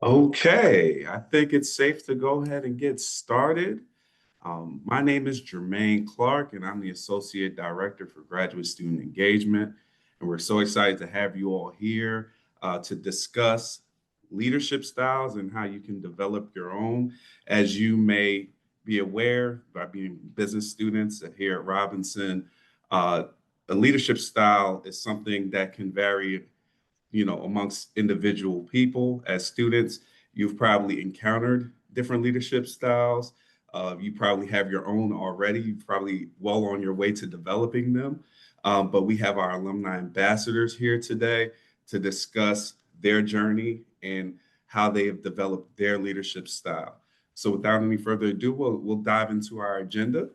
Okay, I think it's safe to go ahead and get started. My name is Jermaine Clark, and I'm the Associate Director for Graduate Student Engagement. And we're so excited to have you all here to discuss leadership styles and how you can develop your own. As you may be aware, by being business students here at Robinson, uh, a leadership style is something that can vary amongst individual people. As students, you've probably encountered different leadership styles. You probably have your own already. You're probably well on your way to developing them. But we have our alumni ambassadors here today to discuss their journey and how they have developed their leadership style. So without any further ado, we'll dive into our agenda.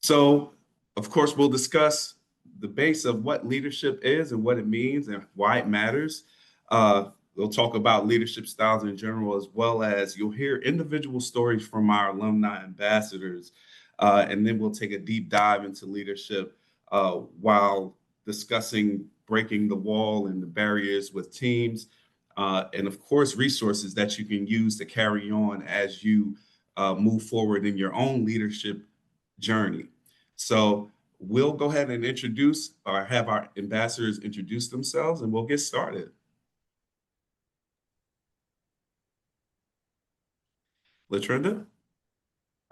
So, of course, we'll discuss the base of what leadership is and what it means and why it matters. We'll talk about leadership styles in general, as well as you'll hear individual stories from our alumni ambassadors. And then we'll take a deep dive into leadership while discussing breaking the wall and the barriers with teams. And of course, resources that you can use to carry on as you move forward in your own leadership journey. So we'll go ahead and introduce or have our ambassadors introduce themselves and we'll get started. Latrinda?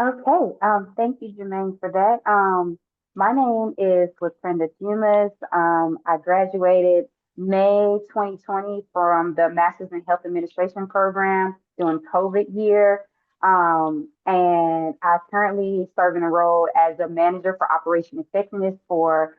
Okay, thank you, Jermaine, for that. My name is Latrenda Dumas. I graduated May 2020 from the Master's in Health Administration program during COVID year. And I currently serve in a role as a manager for operation effectiveness for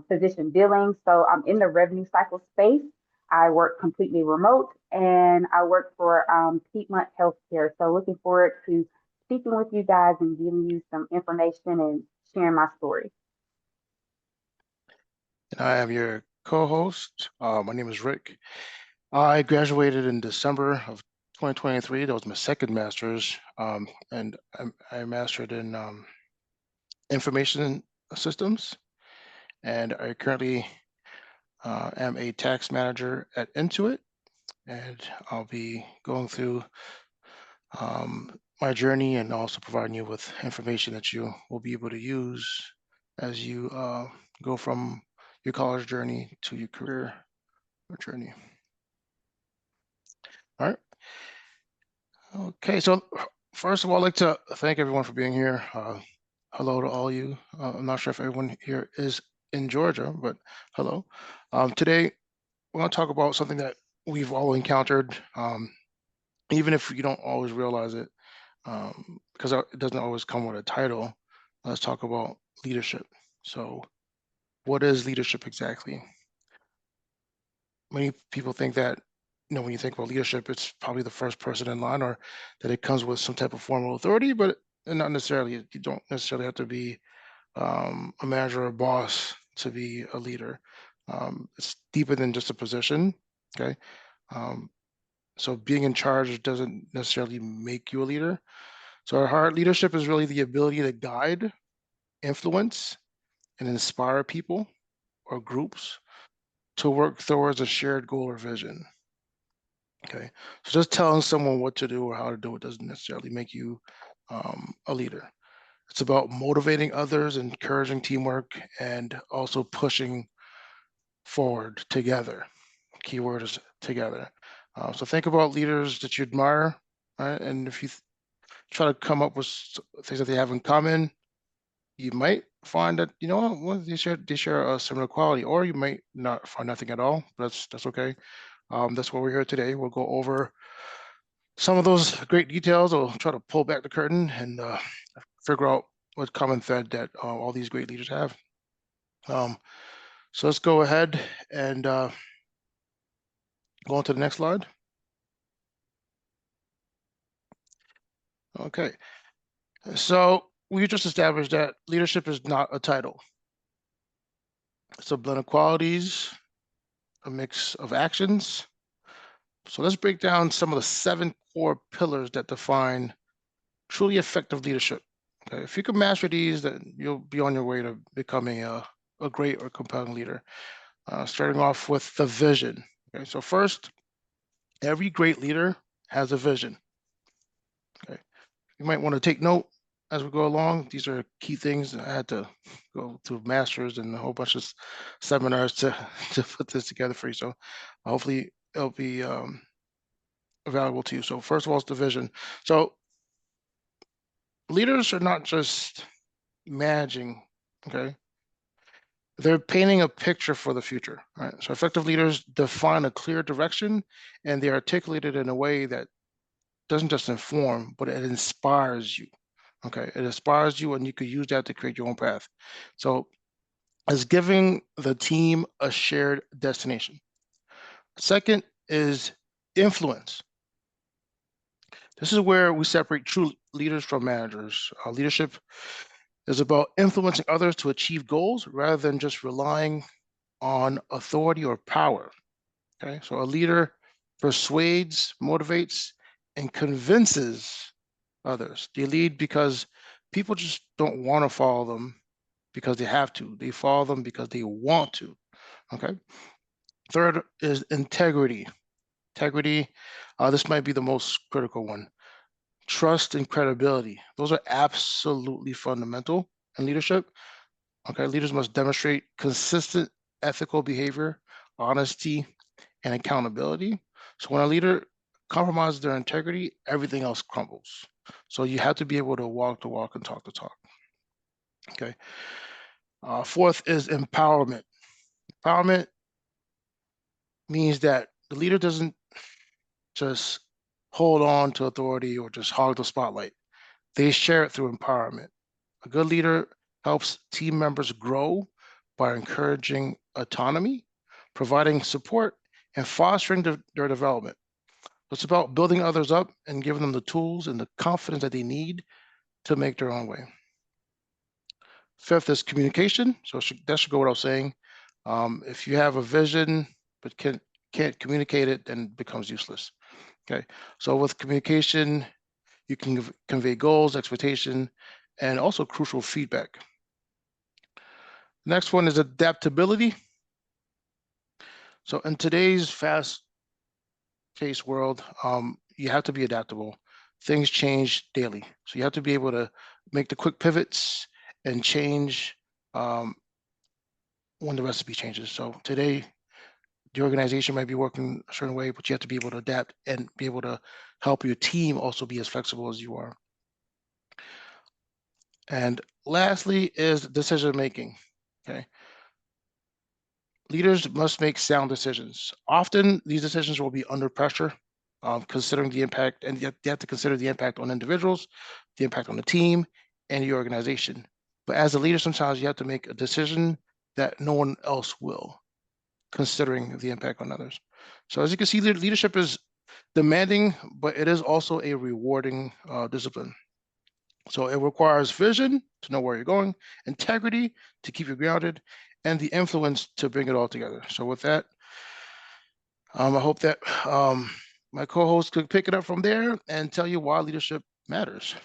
physician billing. So I'm in the revenue cycle space. I work completely remote and I work for Piedmont Healthcare. So looking forward to speaking with you guys and giving you some information and sharing my story. And I am your co-host. My name is Rick. I graduated in December of 2023. That was my second master's, and I mastered in information systems. And I currently am a tax manager at Intuit, and I'll be going through my journey and also providing you with information that you will be able to use as you go from your college journey to your career journey. All right. Okay, so first of all, I'd like to thank everyone for being here. Hello to all you. I'm not sure if everyone here is in Georgia, but hello. Today, we're going to talk about something that we've all encountered, even if you don't always realize it, because it doesn't always come with a title. Let's talk about leadership. So, what is leadership exactly? Many people think that, when you think about leadership, it's probably the first person in line or that it comes with some type of formal authority, but not necessarily. You don't necessarily have to be a manager or a boss to be a leader. It's deeper than just a position, okay? So being in charge doesn't necessarily make you a leader. So our heart leadership is really the ability to guide, influence, and inspire people or groups to work towards a shared goal or vision. Okay, so just telling someone what to do or how to do it doesn't necessarily make you a leader. It's about motivating others, encouraging teamwork, and also pushing forward together. Keyword is together. So think about leaders that you admire, right? And if you try to come up with things that they have in common, you might find that well, they share a similar quality, or you might not find nothing at all. But that's okay. That's why we're here today. We'll go over some of those great details. I'll try to pull back the curtain and figure out what common thread that all these great leaders have. So let's go ahead and go on to the next slide. Okay, so we just established that leadership is not a title. It's a blend of qualities, a mix of actions. So let's break down some of the 7 core pillars that define truly effective leadership. Okay, if you can master these, then you'll be on your way to becoming a a great or compelling leader. Starting off with the vision. Okay, so first, every great leader has a vision. Okay, you might want to take note as we go along. These are key things. I had to go through masters and a whole bunch of seminars to to put this together for you. So hopefully it'll be valuable to you. So first of all, it's the vision. So leaders are not just managing. Okay, they're painting a picture for the future. Right. So effective leaders define a clear direction, and they articulate it in a way that doesn't just inform, but it inspires you. Okay, it inspires you, and you could use that to create your own path. So, it's giving the team a shared destination. Second is influence. This is where we separate true leaders from managers. Leadership is about influencing others to achieve goals rather than just relying on authority or power. Okay, so a leader persuades, motivates, and convinces others. They lead because people just don't want to follow them because they have to. They follow them because they want to. Okay. Third is integrity. Integrity, this might be the most critical one. Trust and credibility. Those are absolutely fundamental in leadership. Okay. Leaders must demonstrate consistent ethical behavior, honesty, and accountability. So when a leader compromises their integrity, everything else crumbles. So you have to be able to walk the walk and talk the talk. Okay. Fourth is empowerment. Empowerment means that the leader doesn't just hold on to authority or just hog the spotlight. They share it through empowerment. A good leader helps team members grow by encouraging autonomy, providing support, and fostering their development. It's about building others up and giving them the tools and the confidence that they need to make their own way. Fifth is communication. So that should go without saying. If you have a vision but can't communicate it, then it becomes useless. Okay. So with communication, you can convey goals, expectation, and also crucial feedback. Next one is adaptability. So in today's fast-paced world, you have to be adaptable. Things change daily, so you have to be able to make the quick pivots and change when the recipe changes. So today, the organization might be working a certain way, but you have to be able to adapt and be able to help your team also be as flexible as you are. And lastly is decision making. Okay. Leaders must make sound decisions. Often these decisions will be under pressure, considering the impact, and you have to consider the impact on individuals, the impact on the team, and your organization. But as a leader, sometimes you have to make a decision that no one else will, considering the impact on others. So as you can see, leadership is demanding, but it is also a rewarding discipline. So it requires vision to know where you're going, integrity to keep you grounded, and the influence to bring it all together. So with that, I hope that my co-host could pick it up from there and tell you why leadership matters.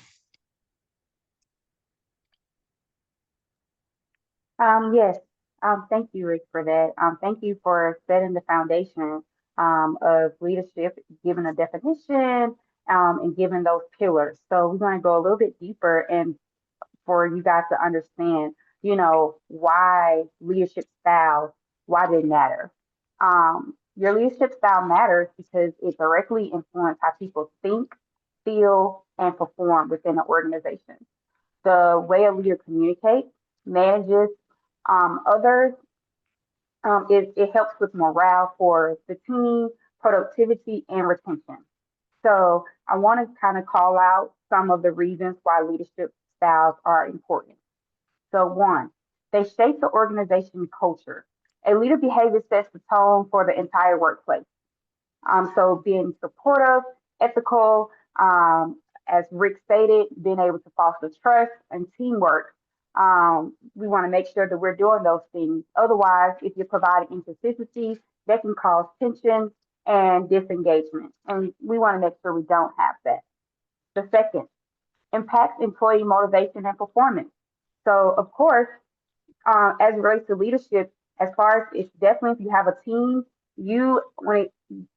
Yes. Thank you, Rick, for that. Thank you for setting the foundation of leadership, giving a definition, and giving those pillars. So we're going to go a little bit deeper and for you guys to understand, why leadership styles, why they matter. Your leadership style matters because it directly influences how people think, feel, and perform within an organization. The way a leader communicates, manages others, it helps with morale for the team, productivity, and retention. So I want to kind of call out some of the reasons why leadership styles are important. So one, they shape the organization culture. A leader behavior sets the tone for the entire workplace. So being supportive, ethical, as Rick stated, being able to foster trust and teamwork. We want to make sure that we're doing those things. Otherwise, if you're providing inconsistencies, that can cause tension and disengagement. And we want to make sure we don't have that. The second, impacts employee motivation and performance. So, of course, as it relates to leadership, as far as it's definitely if you have a team, you when it,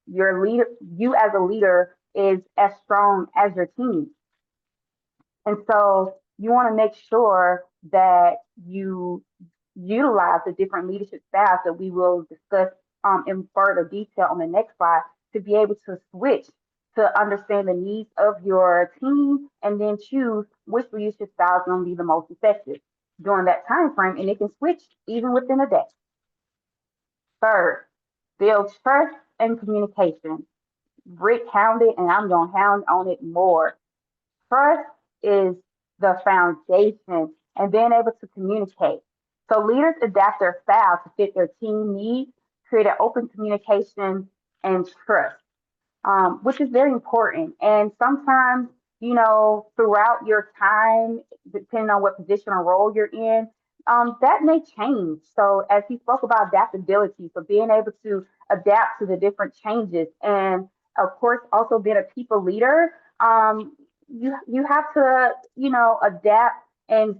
your leader, you as a leader is as strong as your team. And so you want to make sure that you utilize the different leadership styles that we will discuss in further detail on the next slide to be able to switch to understand the needs of your team and then choose which leadership style is going to be the most effective during that time frame. And it can switch even within a day. Third, build trust and communication. Rick hounded, and I'm going to hound on it more. Trust is the foundation and being able to communicate. So leaders adapt their style to fit their team needs, create an open communication and trust, which is very important. And sometimes, throughout your time, depending on what position or role you're in, that may change. So, as he spoke about adaptability, so being able to adapt to the different changes, and of course, also being a people leader, you have to, adapt and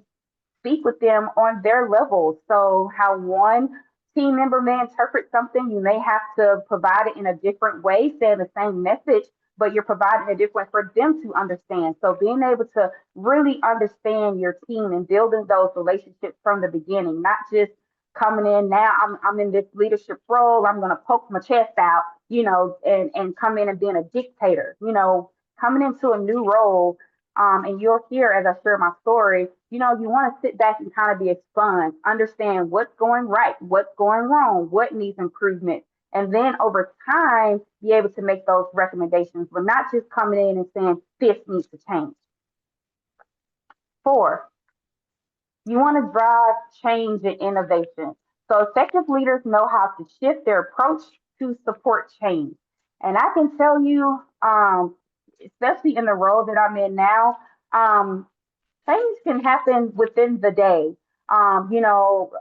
speak with them on their level. So, how one team member may interpret something, you may have to provide it in a different way, saying the same message, but you're providing a different for them to understand. So, being able to really understand your team and building those relationships from the beginning, not just coming in now, I'm in this leadership role, I'm going to poke my chest out, and come in and being a dictator, coming into a new role, and you're here as I share my story, you want to sit back and kind of be a sponge, understand what's going right, what's going wrong, what needs improvement. And then over time, be able to make those recommendations, but not just coming in and saying this needs to change. Four, you want to drive change and innovation. So effective leaders know how to shift their approach to support change. And I can tell you, especially in the role that I'm in now, um, things can happen within the day. You know,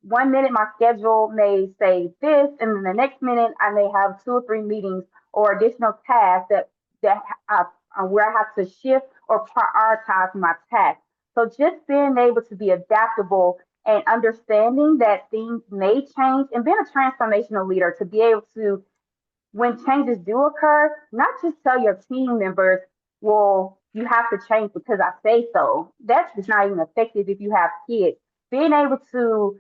one minute my schedule may say this, and then the next minute I may have two or three meetings or additional tasks that where I have to shift or prioritize my tasks. So just being able to be adaptable and understanding that things may change and being a transformational leader to be able to when changes do occur, not just tell your team members, well, you have to change because I say so. That's just not even effective if you have kids. Being able to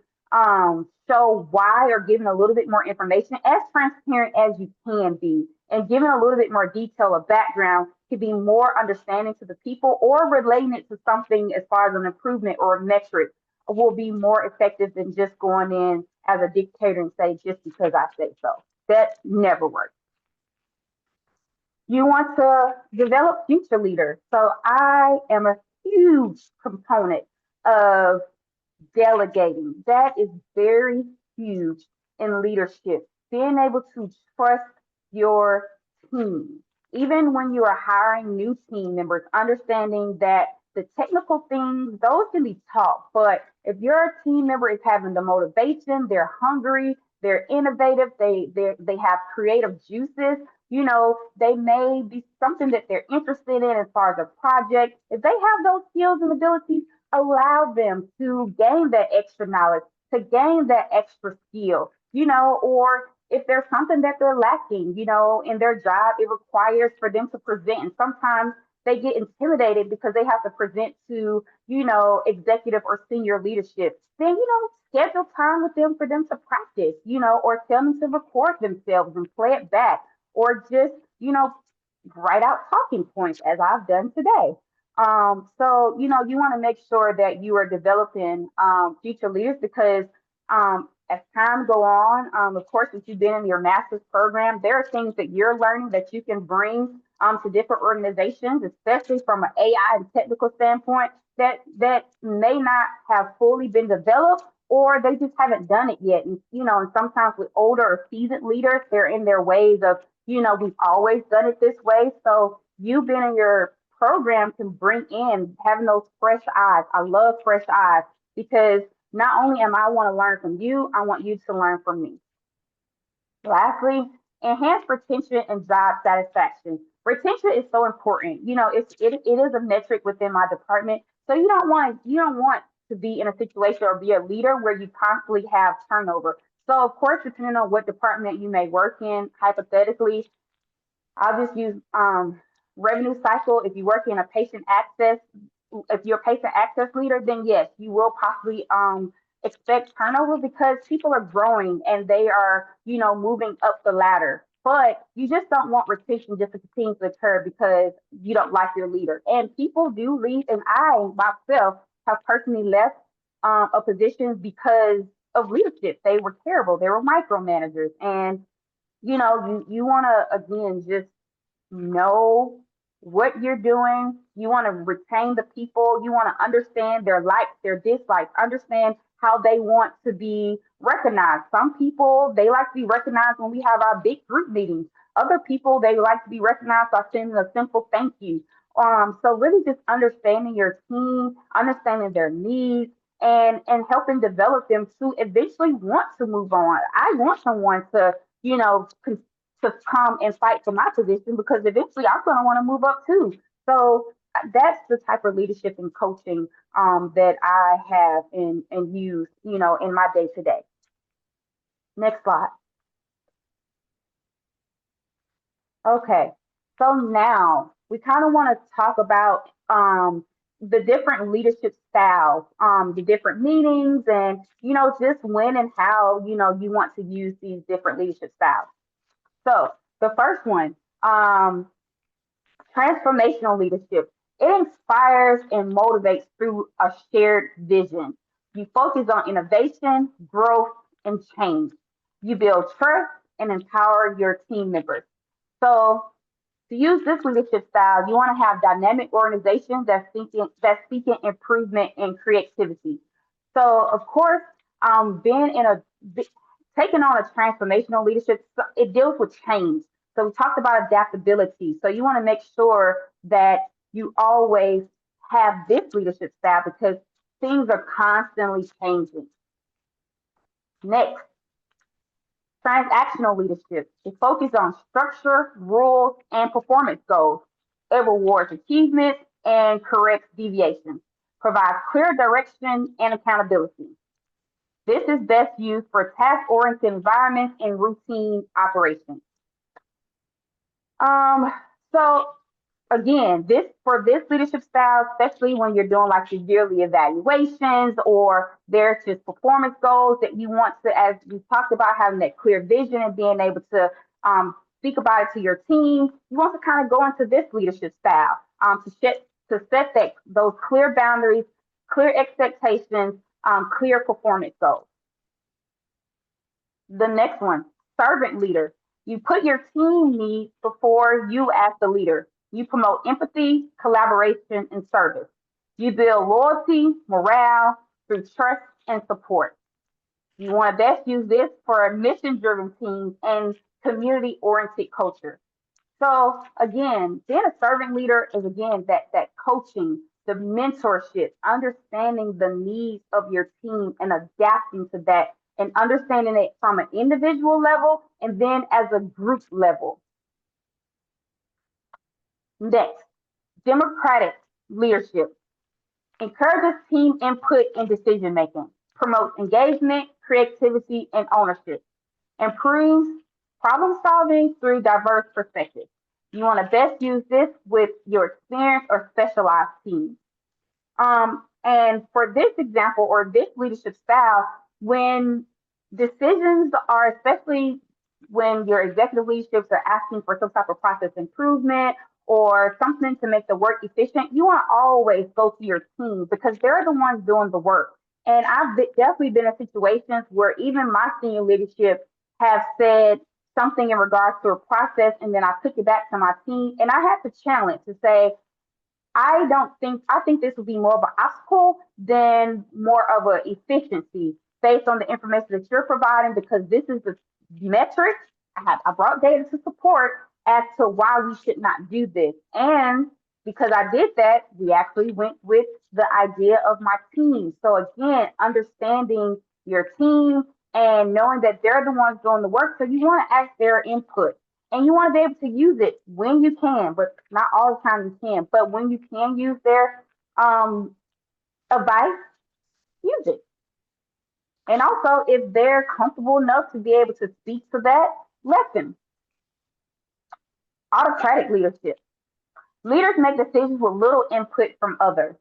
show why or giving a little bit more information, as transparent as you can be, and giving a little bit more detail or background to be more understanding to the people or relating it to something as far as an improvement or a metric will be more effective than just going in as a dictator and say, just because I say so. That never works. You want to develop future leaders. So I am a huge component of delegating. That is very huge in leadership. Being able to trust your team. Even when you are hiring new team members, understanding that the technical things, those can be taught. But if your team member is having the motivation, they're hungry, they're innovative, they have creative juices, they may be something that they're interested in as far as a project. If they have those skills and abilities, allow them to gain that extra knowledge, to gain that extra skill, or if there's something that they're lacking, in their job, it requires for them to present. And sometimes they get intimidated because they have to present to, executive or senior leadership. Then, schedule time with them for them to practice, or tell them to record themselves and play it back, or just, write out talking points as I've done today. So, you want to make sure that you are developing future leaders because as time go on, of course, if you've been in your master's program, there are things that you're learning that you can bring to different organizations, especially from an AI and technical standpoint, that may not have fully been developed or they just haven't done it yet. And sometimes with older or seasoned leaders, they're in their ways of, we've always done it this way. So you being in your program can bring in having those fresh eyes. I love fresh eyes because not only am I want to learn from you, I want you to learn from me. Lastly, enhance retention and job satisfaction. Retention is so important. It is a metric within my department. So you don't want to be in a situation or be a leader where you constantly have turnover. So, of course, depending on what department you may work in, hypothetically, I'll just use revenue cycle. If you work in a patient access, if you're a patient access leader, then yes, you will possibly expect turnover because people are growing and they are, moving up the ladder. But you just don't want retention just to continue to occur because you don't like your leader. And people do leave, and I myself have personally left a position because of leadership. They were terrible. They were micromanagers, and you want to again just know what you're doing. You want to retain the people. You want to understand their likes, their dislikes, understand how they want to be recognized. Some people, they like to be recognized when we have our big group meetings. Other people, they like to be recognized by sending a simple thank you. So really just understanding your team, understanding their needs, and helping develop them to eventually want to move on. I want someone to, you know, to come and fight for my position because eventually I'm going to want to move up too. So that's the type of leadership and coaching that I have and use, in my day to day. Next slide. Okay. So now we kind of want to talk about the different leadership styles, the different meanings, and just when and how you want to use these different leadership styles. So the first one, transformational leadership. It inspires and motivates through a shared vision. You focus on innovation, growth, and change. You build trust and empower your team members. So to use this leadership style, you want to have dynamic organizations that seeking improvement and creativity. So, of course, being in a taking on a transformational leadership, it deals with change. So we talked about adaptability. So you want to make sure that you always have this leadership style because things are constantly changing. Next, transactional leadership. It focuses on structure, rules, and performance goals. It rewards achievements and corrects deviations, provides clear direction and accountability. This is best used for task-oriented environments and routine operations. Um, so again, this leadership style, especially when you're doing like your yearly evaluations or there's just performance goals that you want to, as we talked about, having that clear vision and being able to speak about it to your team. You want to kind of go into this leadership style to set those clear boundaries, clear expectations, clear performance goals. The next one, servant leader. You put your team needs before you as the leader. You promote empathy, collaboration, and service. You build loyalty, morale through trust and support. You want to best use this for mission driven teams and community oriented culture. So again, being a servant leader is again that coaching, the mentorship, understanding the needs of your team and adapting to that and understanding it from an individual level and then as a group level. Next, democratic leadership encourages team input in decision making, promotes engagement, creativity, and ownership, improves problem solving through diverse perspectives. You want to best use this with your experienced or specialized teams. And for this example or this leadership style, when decisions are, especially when your executive leaderships are asking for some type of process improvement or something to make the work efficient, you want to always go to your team because they're the ones doing the work. And definitely been in situations where even my senior leadership have said something in regards to a process, and then I took it back to my team, and I had to challenge to say, I think this would be more of an obstacle than more of an efficiency based on the information that you're providing because this is the metrics. I brought data to support as to why we should not do this. And because I did that, we actually went with the idea of my team. So again, understanding your team and knowing that they're the ones doing the work. So you want to ask their input and you want to be able to use it when you can, but not all the time you can. But when you can use their advice, use it. And also, if they're comfortable enough to be able to speak to that, let them. Autocratic leadership. Leaders make decisions with little input from others.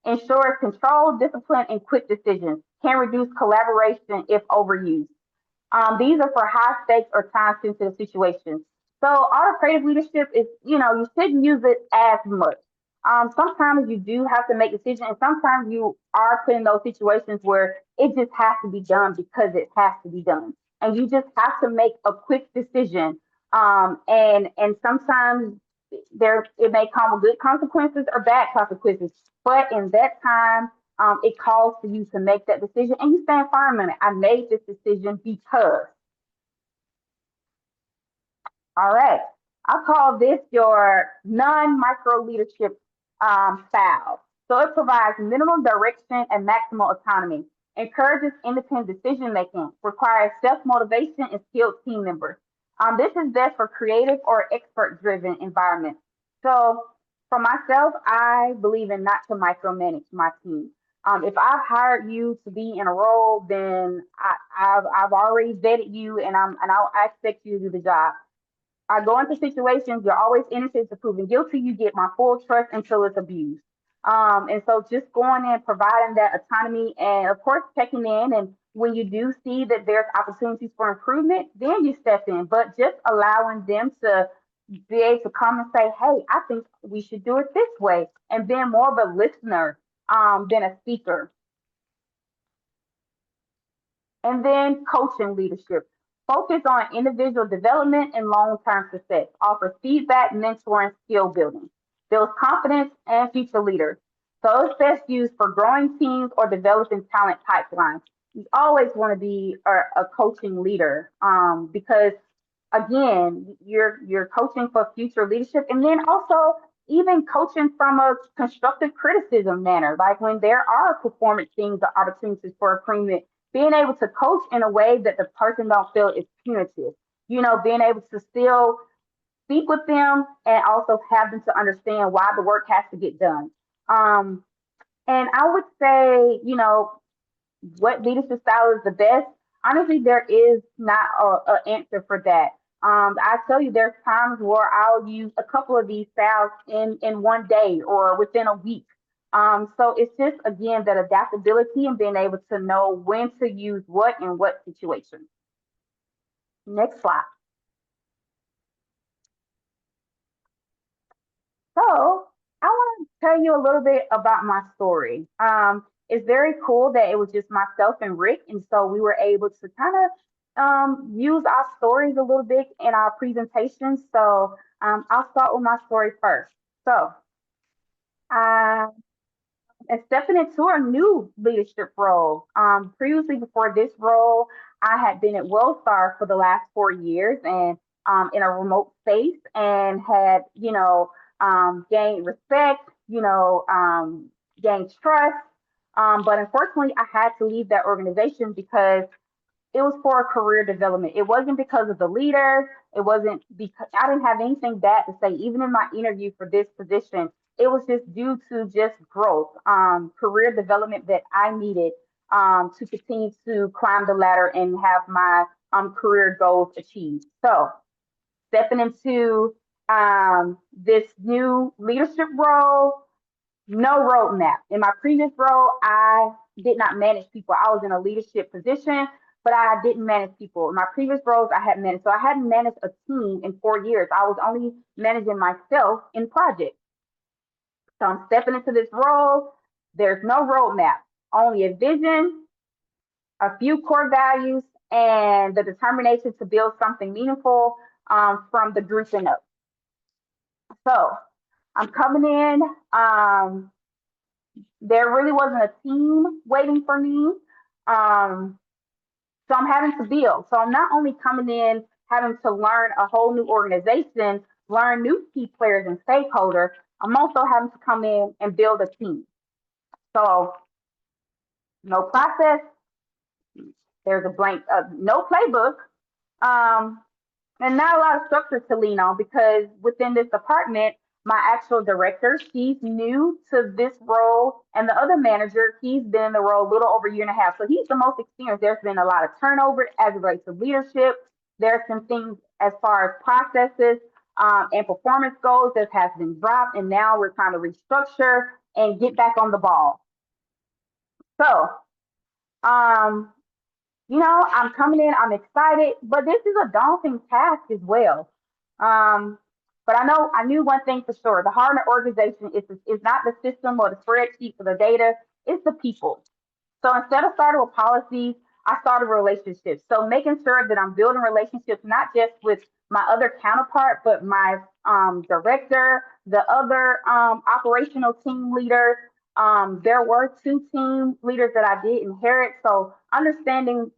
Ensures control, discipline, and quick decisions. Can reduce collaboration if overused. These are for high stakes or time sensitive situations. So autocratic leadership is, you shouldn't use it as much. Sometimes you do have to make decisions, and sometimes you are put in those situations where it just has to be done because it has to be done, and you just have to make a quick decision. And sometimes there it may come with good consequences or bad consequences, but in that time, it calls for you to make that decision, and you stand firm in it. I made this decision because. All right. I call this your non-micro leadership style. So it provides minimum direction and maximal autonomy, encourages independent decision making, requires self motivation and skilled team members. This is best for creative or expert driven environments. So for myself, I believe in not to micromanage my team. If I've hired you to be in a role, then I've already vetted you, I expect you to do the job. I go into situations, you're always innocent to proven guilty. You get my full trust until it's abused. And so just going in, providing that autonomy and of course checking in. And when you do see that there's opportunities for improvement, then you step in. But just allowing them to be able to come and say, hey, I think we should do it this way. And being more of a listener than a speaker. And then coaching leadership. Focus on individual development and long term success. Offers feedback, mentoring, skill building. Builds confidence and future leaders. So it's best used for growing teams or developing talent pipelines. You always want to be a coaching leader because again, you're coaching for future leadership, and then also even coaching from a constructive criticism manner, like when there are performance things or opportunities for improvement, being able to coach in a way that the person don't feel is punitive. Being able to still speak with them and also have them to understand why the work has to get done. Um, and I would say, what leadership style is the best? Honestly, there is not a answer for that. I tell you, there's times where I'll use a couple of these styles in one day or within a week. So it's just again that adaptability and being able to know when to use what in what situation. Next slide. So I want to tell you a little bit about my story. It's very cool that it was just myself and Rick, and so we were able to kind of use our stories a little bit in our presentations. So I'll start with my story first. So I and stepping into a new leadership role. Previously, before this role, I had been at Wellstar for the last 4 years and in a remote space and had, gained respect, gained trust. But unfortunately, I had to leave that organization because it was for a career development. It wasn't because of the leaders. It wasn't because I didn't have anything bad to say. Even in my interview for this position, it was just due to just growth, career development that I needed to continue to climb the ladder and have my career goals achieved. So stepping into this new leadership role, no roadmap. In my previous role, I did not manage people. I was in a leadership position, but I didn't manage people. In my previous roles, I had managed. So I hadn't managed a team in 4 years. I was only managing myself in projects. So I'm stepping into this role. There's no roadmap, only a vision, a few core values, and the determination to build something meaningful from the group and up. So I'm coming in. There really wasn't a team waiting for me. Um, so I'm having to build. So I'm not only coming in having to learn a whole new organization, learn new key players and stakeholders, I'm also having to come in and build a team. So no process, there's a blank, no playbook, um, and not a lot of structure to lean on because within this department, My actual director, she's new to this role, and the other manager, he's been in the role a little over a year and a half. So he's the most experienced. There's been a lot of turnover as it relates to leadership. There's some things as far as processes and performance goals that has been dropped, and now we're trying to restructure and get back on the ball. So, um, I'm coming in, I'm excited, but this is a daunting task as well. Um, but I knew one thing for sure. The heart of the organization is not the system or the spreadsheet for the data, it's the people. So instead of starting with policies, I started relationships. So making sure that I'm building relationships, not just with my other counterpart, but my director, the other operational team leaders. There were two team leaders that I did inherit. So understanding,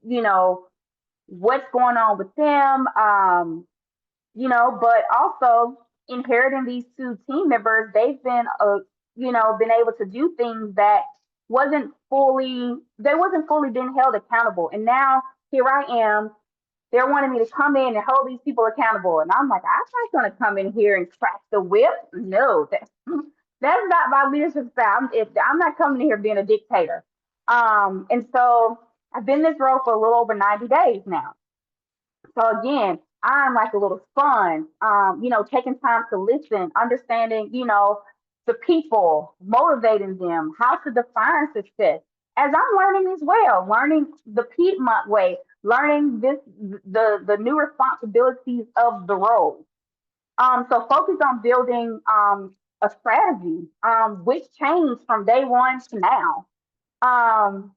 what's going on with them, but also inheriting these two team members, they've been able to do things that they wasn't fully being held accountable. And now here I am, they're wanting me to come in and hold these people accountable. And I'm like, I'm not going to come in here and crack the whip. No, that's not my leadership style. I'm not coming in here being a dictator. And so I've been in this role for a little over 90 days now. So again, I'm like a little sponge, taking time to listen, understanding, the people, motivating them, how to define success. As I'm learning as well, learning the Piedmont way, learning the new responsibilities of the role. So focus on building a strategy, which changed from day one to now. Um,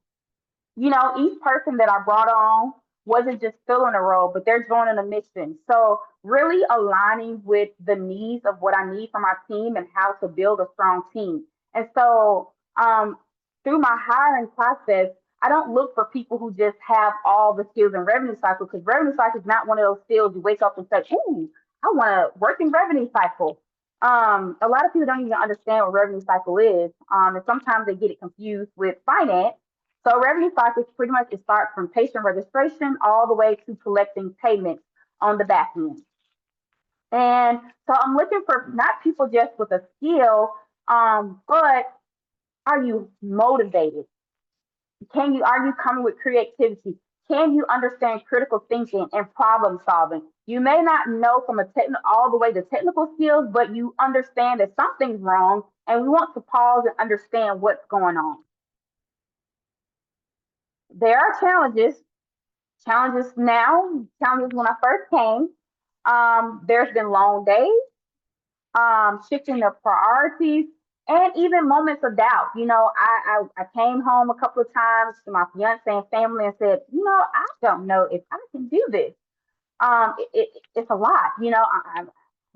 each person that I brought on wasn't just filling a role, but they're joining a mission. So really aligning with the needs of what I need for my team and how to build a strong team. And so through my hiring process, I don't look for people who just have all the skills in revenue cycle, because revenue cycle is not one of those skills you wake up and say, "Ooh, I want to work in revenue cycle." A lot of people don't even understand what revenue cycle is, and sometimes they get it confused with finance. So revenue cycle is pretty much it starts from patient registration all the way to collecting payments on the back end. And so I'm looking for not people just with a skill, but are you motivated? Are you coming with creativity? Can you understand critical thinking and problem solving? You may not know from all the way to technical skills, but you understand that something's wrong, and we want to pause and understand what's going on. There are challenges now, challenges when I first came. There's been long days, shifting of priorities, and even moments of doubt. I came home a couple of times to my fiance and family and said, I don't know if I can do this. It's a lot. I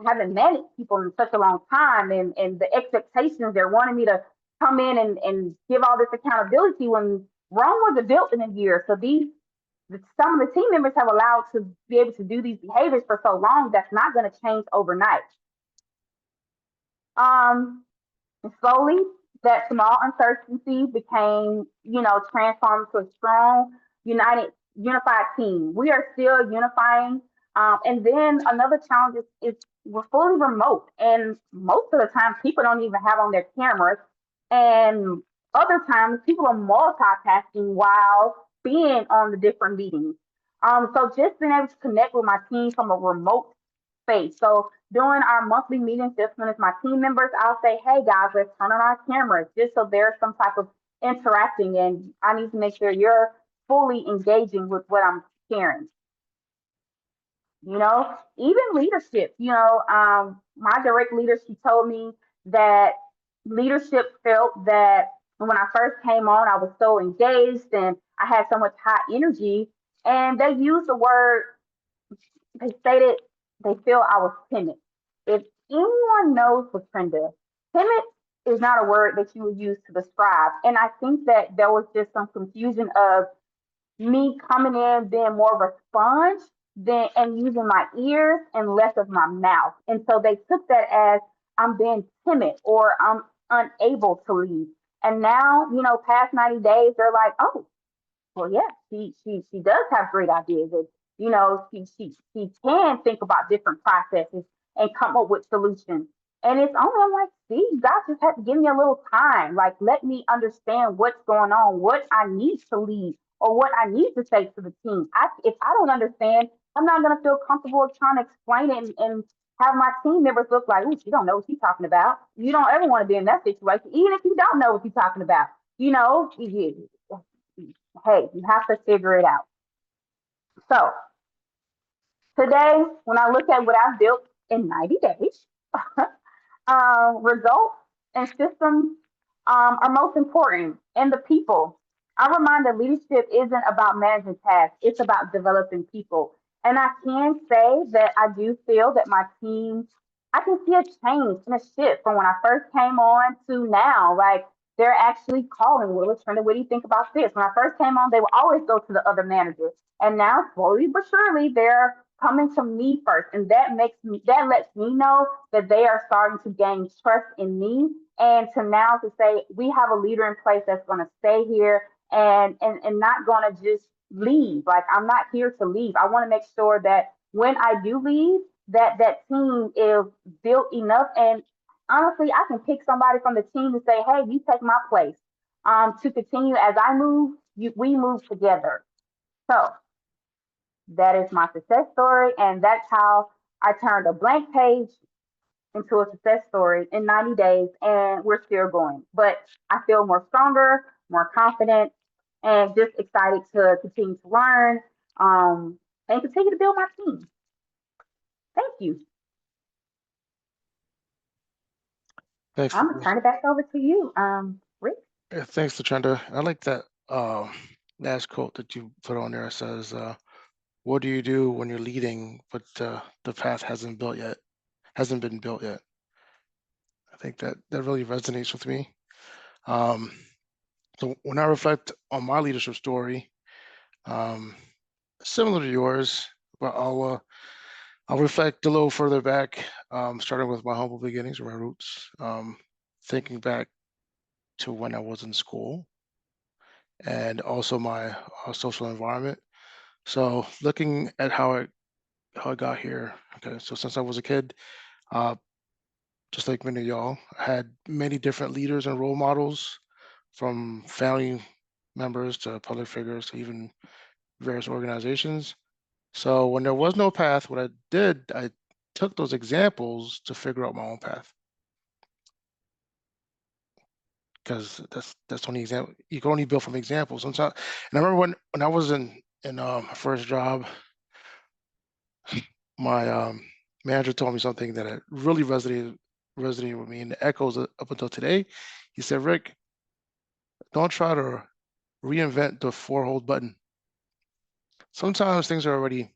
haven't managed people in such a long time, and the expectations they're wanting me to come in and give all this accountability when Rome wasn't built in a year. So some of the team members have allowed to be able to do these behaviors for so long that's not going to change overnight. Um, and slowly, that small uncertainty became, transformed to a strong, unified team. We are still unifying. And then another challenge is we're fully remote, and most of the time, people don't even have on their cameras. And other times, people are multitasking while being on the different meetings. So just being able to connect with my team from a remote space. So during our monthly meetings, just when it's my team members, I'll say, "Hey guys, let's turn on our cameras," just so there's some type of interacting, and I need to make sure you're fully engaging with what I'm sharing. Even leadership. My direct leader, she told me that leadership felt that when I first came on, I was so engaged and I had so much high energy, and they used the word they stated they feel I was timid. If anyone knows Latrenda, timid is not a word that you would use to describe. And I think that there was just some confusion of me coming in being more of a sponge than and using my ears and less of my mouth. And so they took that as I'm being timid or I'm unable to lead. And now, past 90 days, they're like, "Oh, well, yeah, she does have great ideas. And, she can think about different processes and come up with solutions." And it's only, I'm like, see, you guys just have to give me a little time. Like, let me understand what's going on, what I need to lead, or what I need to say to the team. If I don't understand, I'm not going to feel comfortable trying to explain it and have my team members look like, ooh, she don't know what she's talking about. You don't ever want to be in that situation, even if you don't know what you're talking about. Hey, you have to figure it out. So today, when I look at what I've built in 90 days, results and systems are most important, and the people. I remind that leadership isn't about managing tasks, it's about developing people. And I can say that I do feel that my team, I can see a change and a shift from when I first came on to now. Like, they're actually calling, Willis Trenda, what do you think about this? When I first came on, they would always go to the other managers. And now, slowly but surely, they're coming to me first. And that lets me know that they are starting to gain trust in me, and to now to say we have a leader in place that's going to stay here and not going to just leave. Like, I'm not here to leave. I want to make sure that when I do leave, that team is built enough. And honestly, I can pick somebody from the team and say, hey, you take my place, to continue as I move, we move together. So that is my success story, and that's how I turned a blank page into a success story in 90 days, and we're still going. But I feel more stronger, more confident, and just excited to continue to learn, and continue to build my team. Thank you. Thanks for I'm gonna turn it back over to you, Rick. thanks, Latrenda. I like that last quote that you put on there. It says, "What do you do when you're leading, but the path hasn't been built yet?" I think that really resonates with me. Um, so when I reflect on my leadership story, um, similar to yours, but I'll reflect a little further back, starting with my humble beginnings or my roots, thinking back to when I was in school and also my social environment. So looking at how I got here. Okay, so since I was a kid, uh, just like many of y'all, I had many different leaders and role models, from family members to public figures to even various organizations. So when there was no path, what I did, I took those examples to figure out my own path, because that's the only example you can only build from examples. Sometimes, and I remember when I was in my first job, my manager told me something that really resonated with me, and it echoes up until today. He said, "Rick, don't try to reinvent the four-hold button. Sometimes things are already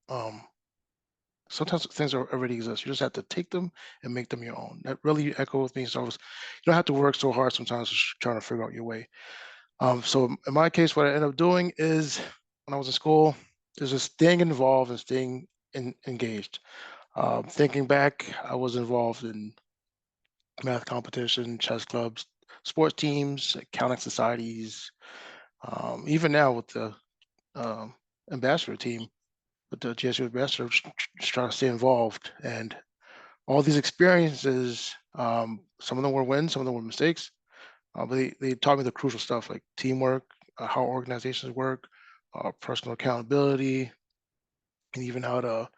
um, sometimes things are already exist. You just have to take them and make them your own." That really echoed with me. So you don't have to work so hard sometimes just trying to figure out your way. So in my case, what I ended up doing is, when I was in school, is just staying involved and staying engaged. Thinking back, I was involved in math competition, chess clubs, sports teams, accounting societies. Even now with the um, ambassador team, with the GSU ambassador, just trying to stay involved. And all these experiences, some of them were wins, some of them were mistakes, but they taught me the crucial stuff like teamwork, how organizations work, personal accountability, and even how to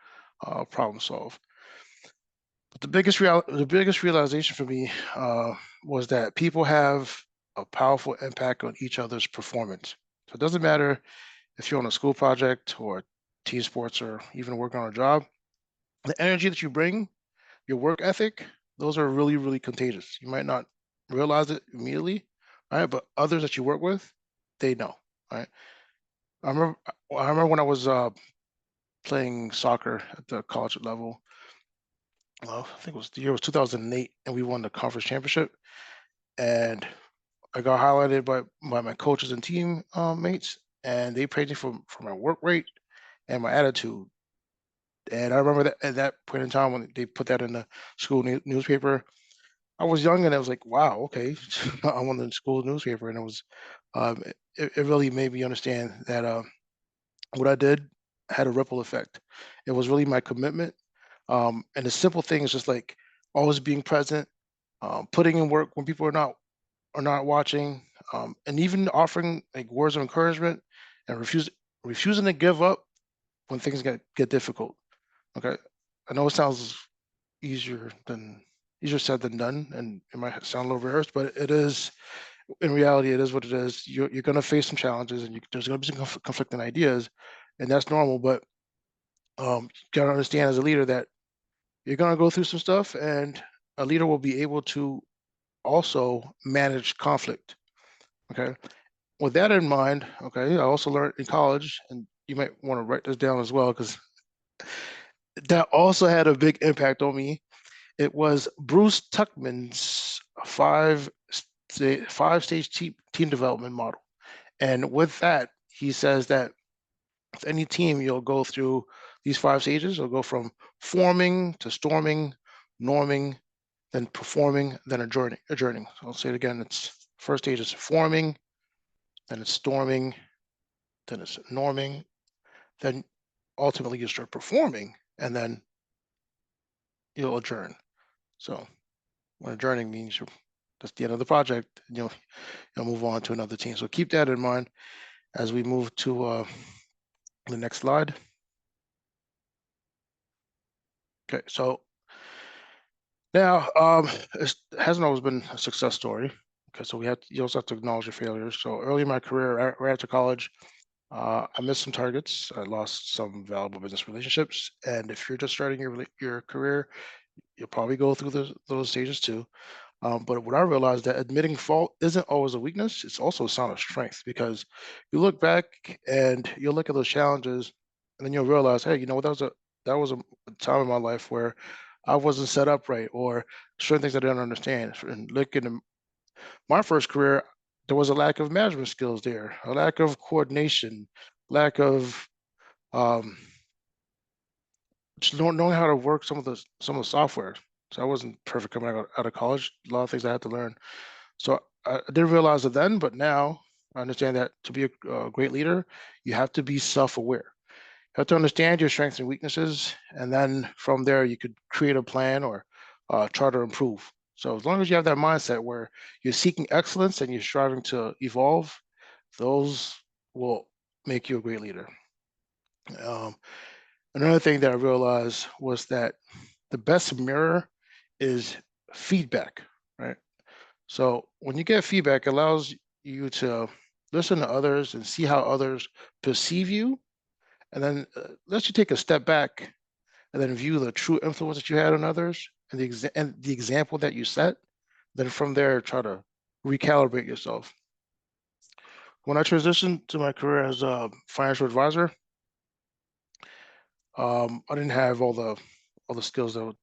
problem solve. But the biggest realization for me was that people have a powerful impact on each other's performance. So it doesn't matter if you're on a school project or team sports or even working on a job. The energy that you bring, your work ethic, those are really, really contagious. You might not realize it immediately, right? But others that you work with, they know, right? I remember when I was playing soccer at the college level. Well, I think the year was 2008, and we won the conference championship. And I got highlighted by my coaches and team mates, and they praised me for my work rate and my attitude. And I remember that at that point in time when they put that in the school newspaper, I was young and I was like, wow, okay, I'm on the school newspaper, and it really made me understand that what I did had a ripple effect. It was really my commitment, and the simple things, just like always being present, putting in work when people are not watching, and even offering like words of encouragement and refusing to give up when things get difficult. Okay, I know it sounds easier than easier said than done, and it might sound a little rehearsed, but it is in reality, it is what it is. You're going to face some challenges, and there's going to be some conflicting ideas, and that's normal. But you got to understand as a leader that you're going to go through some stuff, and a leader will be able to also manage conflict. Okay. With that in mind, okay, I also learned in college, and you might want to write this down as well, because that also had a big impact on me. It was Bruce Tuckman's five stage team development model. And with that, he says that with any team, you'll go through these 5 stages. You'll go from forming to storming, norming, then performing, then adjourning. So I'll say it again. It's first stage is forming, then it's storming, then it's norming, then ultimately you start performing, and then you'll adjourn. So when adjourning means that's the end of the project, and you'll move on to another team. So keep that in mind as we move to the next slide. Okay, so now it hasn't always been a success story. Okay, so you also have to acknowledge your failures. So early in my career, right after college, I missed some targets. I lost some valuable business relationships. And if you're just starting your career, you'll probably go through those stages too. But what I realized that admitting fault isn't always a weakness; it's also a sign of strength, because you look back and you'll look at those challenges, and then you'll realize, hey, you know what, that was a time in my life where I wasn't set up right, or certain things I didn't understand. And looking at my first career, there was a lack of management skills there, a lack of coordination, lack of um, just knowing how to work some of the software. So I wasn't perfect coming out of college. A lot of things I had to learn. So I didn't realize it then, but now I understand that to be a great leader, you have to be self-aware. You have to understand your strengths and weaknesses, and then from there you could create a plan or try to improve. So as long as you have that mindset where you're seeking excellence and you're striving to evolve, those will make you a great leader. Um, Another thing that I realized was that the best mirror is feedback, right? So when you get feedback, it allows you to listen to others and see how others perceive you, and then lets you take a step back and then view the true influence that you had on others and the example that you set. Then from there, try to recalibrate yourself. When I transitioned to my career as a financial advisor, I didn't have all the skills that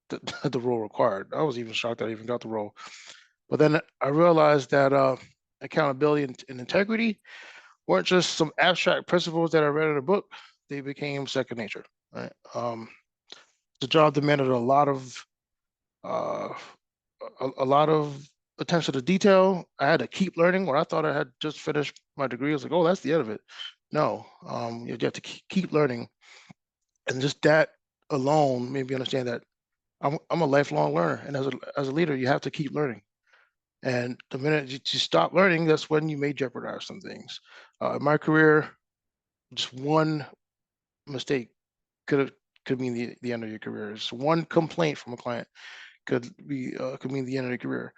the role required. I was even shocked that I even got the role. But then I realized that accountability and integrity weren't just some abstract principles that I read in a book; they became second nature. Right? The job demanded uh, a lot of attention to detail. I had to keep learning. When I thought I had just finished my degree, I was like, "Oh, that's the end of it." No, you have to keep learning, and just that alone made me understand that I'm a lifelong learner, and as a leader, you have to keep learning. And the minute you stop learning, that's when you may jeopardize some things. In my career, just one mistake could have could mean the end of your career. Just one complaint from a client could mean the end of your career.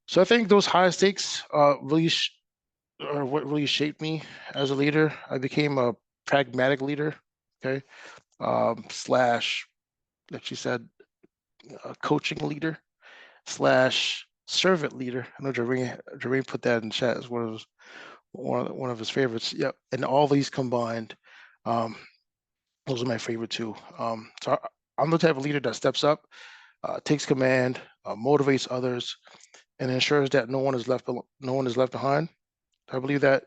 So I think those high stakes are what really shaped me as a leader. I became a pragmatic leader. Okay, slash, like she said, a coaching leader slash servant leader. I know Jermaine put that in chat as one of his favorites. Yep, and all these combined, um, those are my favorite too. I'm the type of leader that steps up, takes command, motivates others, and ensures that no one is left behind. I believe that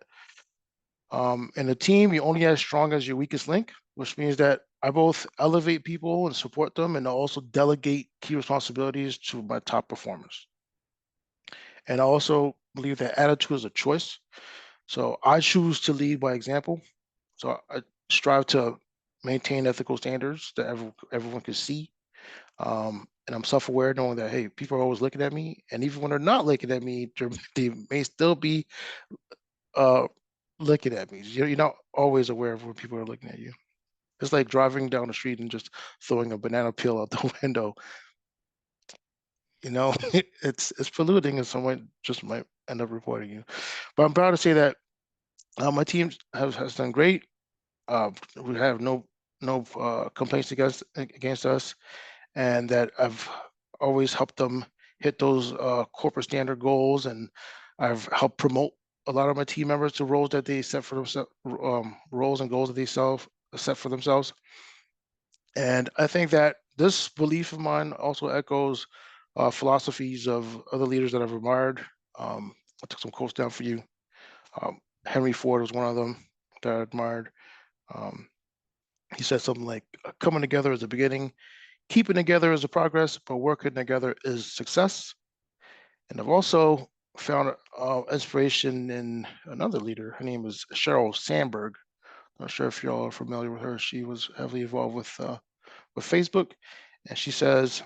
in a team, you're only as strong as your weakest link, which means that I both elevate people and support them, and I also delegate key responsibilities to my top performers. And I also believe that attitude is a choice. So I choose to lead by example. So I strive to maintain ethical standards that everyone can see. And I'm self-aware, knowing that, hey, people are always looking at me, and even when they're not looking at me, they may still be uh, looking at me. You're not always aware of when people are looking at you. It's like driving down the street and just throwing a banana peel out the window. It's polluting, and someone just might end up reporting you. But I'm proud to say that my team has done great. We have no complaints against us, and that I've always helped them hit those corporate standard goals, and I've helped promote a lot of my team members to roles that they set for themselves, roles and goals that they set for themselves. And I think that this belief of mine also echoes philosophies of other leaders that I've admired. I took some quotes down for you. Henry Ford was one of them that I admired. Um, he said something like, "Coming together is the beginning, keeping together is a progress, but working together is success." And I've also found inspiration in another leader. Her name is Sheryl Sandberg. Not sure if y'all are familiar with her. She was heavily involved with Facebook, and she says,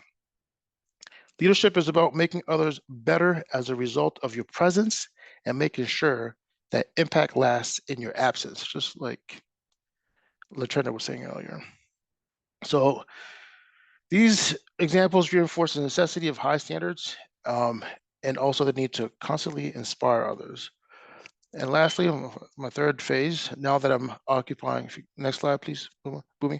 "Leadership is about making others better as a result of your presence and making sure that impact lasts in your absence," just like Latrina was saying earlier. So these examples reinforce the necessity of high standards, um, and also the need to constantly inspire others. And lastly, my third phase, now that I'm occupying, next slide, please, Boomy.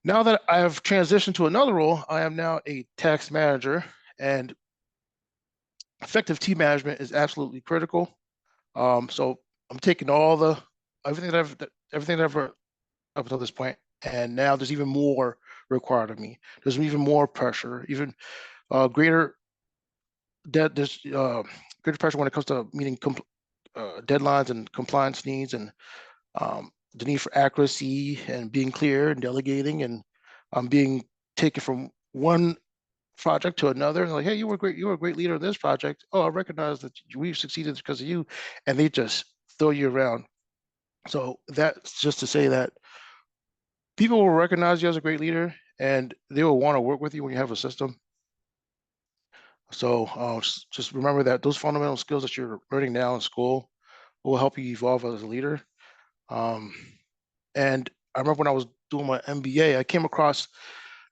Now that I have transitioned to another role, I am now a tax manager, and effective team management is absolutely critical. So I'm taking everything that I've learned up until this point, and now there's even more required of me. There's even more pressure, even greater there's greater pressure when it comes to meeting deadlines and compliance needs, and the need for accuracy and being clear and delegating, and being taken from one project to another, and like, hey, you were great, you were a great leader in this project. Oh, I recognize that we've succeeded because of you, and they just throw you around. So that's just to say that people will recognize you as a great leader, and they will want to work with you when you have a system. So just remember that those fundamental skills that you're learning now in school will help you evolve as a leader. Um, and I remember when I was doing my MBA, I came across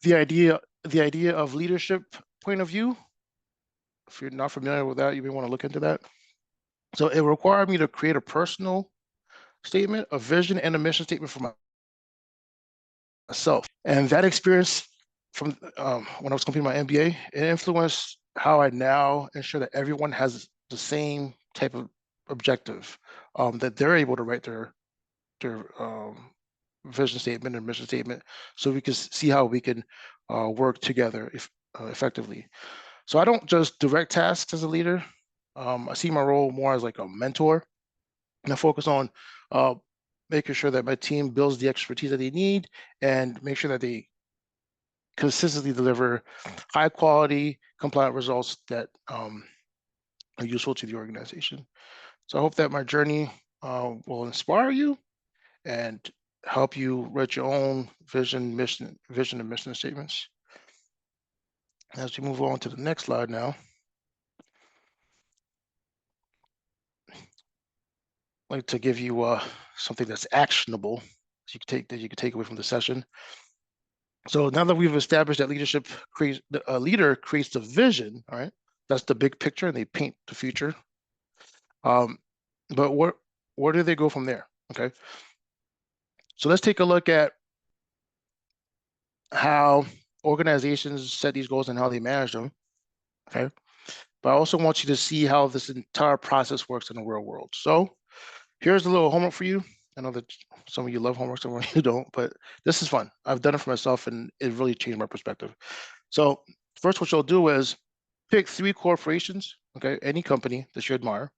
the idea of leadership point of view. If you're not familiar with that, you may want to look into that. So it required me to create a personal statement, a vision, and a mission statement for myself. And that experience from when I was completing my MBA, it influenced how I now ensure that everyone has the same type of objective, that they're able to write their vision statement and mission statement, so we can see how we can work together effectively. So I don't just direct tasks as a leader. I see my role more as like a mentor, and I focus on uh, making sure that my team builds the expertise that they need, and make sure that they consistently deliver high quality, compliant results that are useful to the organization. So I hope that my journey will inspire you and help you write your own vision and mission statements. As we move on to the next slide now, I'd like to give you something that's actionable that you can take away from the session. So now that we've established that a leader creates the vision, all right? That's the big picture, and they paint the future. But where do they go from there? Okay. So let's take a look at how organizations set these goals and how they manage them. Okay. But I also want you to see how this entire process works in the real world. So here's a little homework for you. I know that some of you love homework, some of you don't, but this is fun. I've done it for myself, and it really changed my perspective. So first, what you'll do is pick 3 corporations, okay, any company that you admire,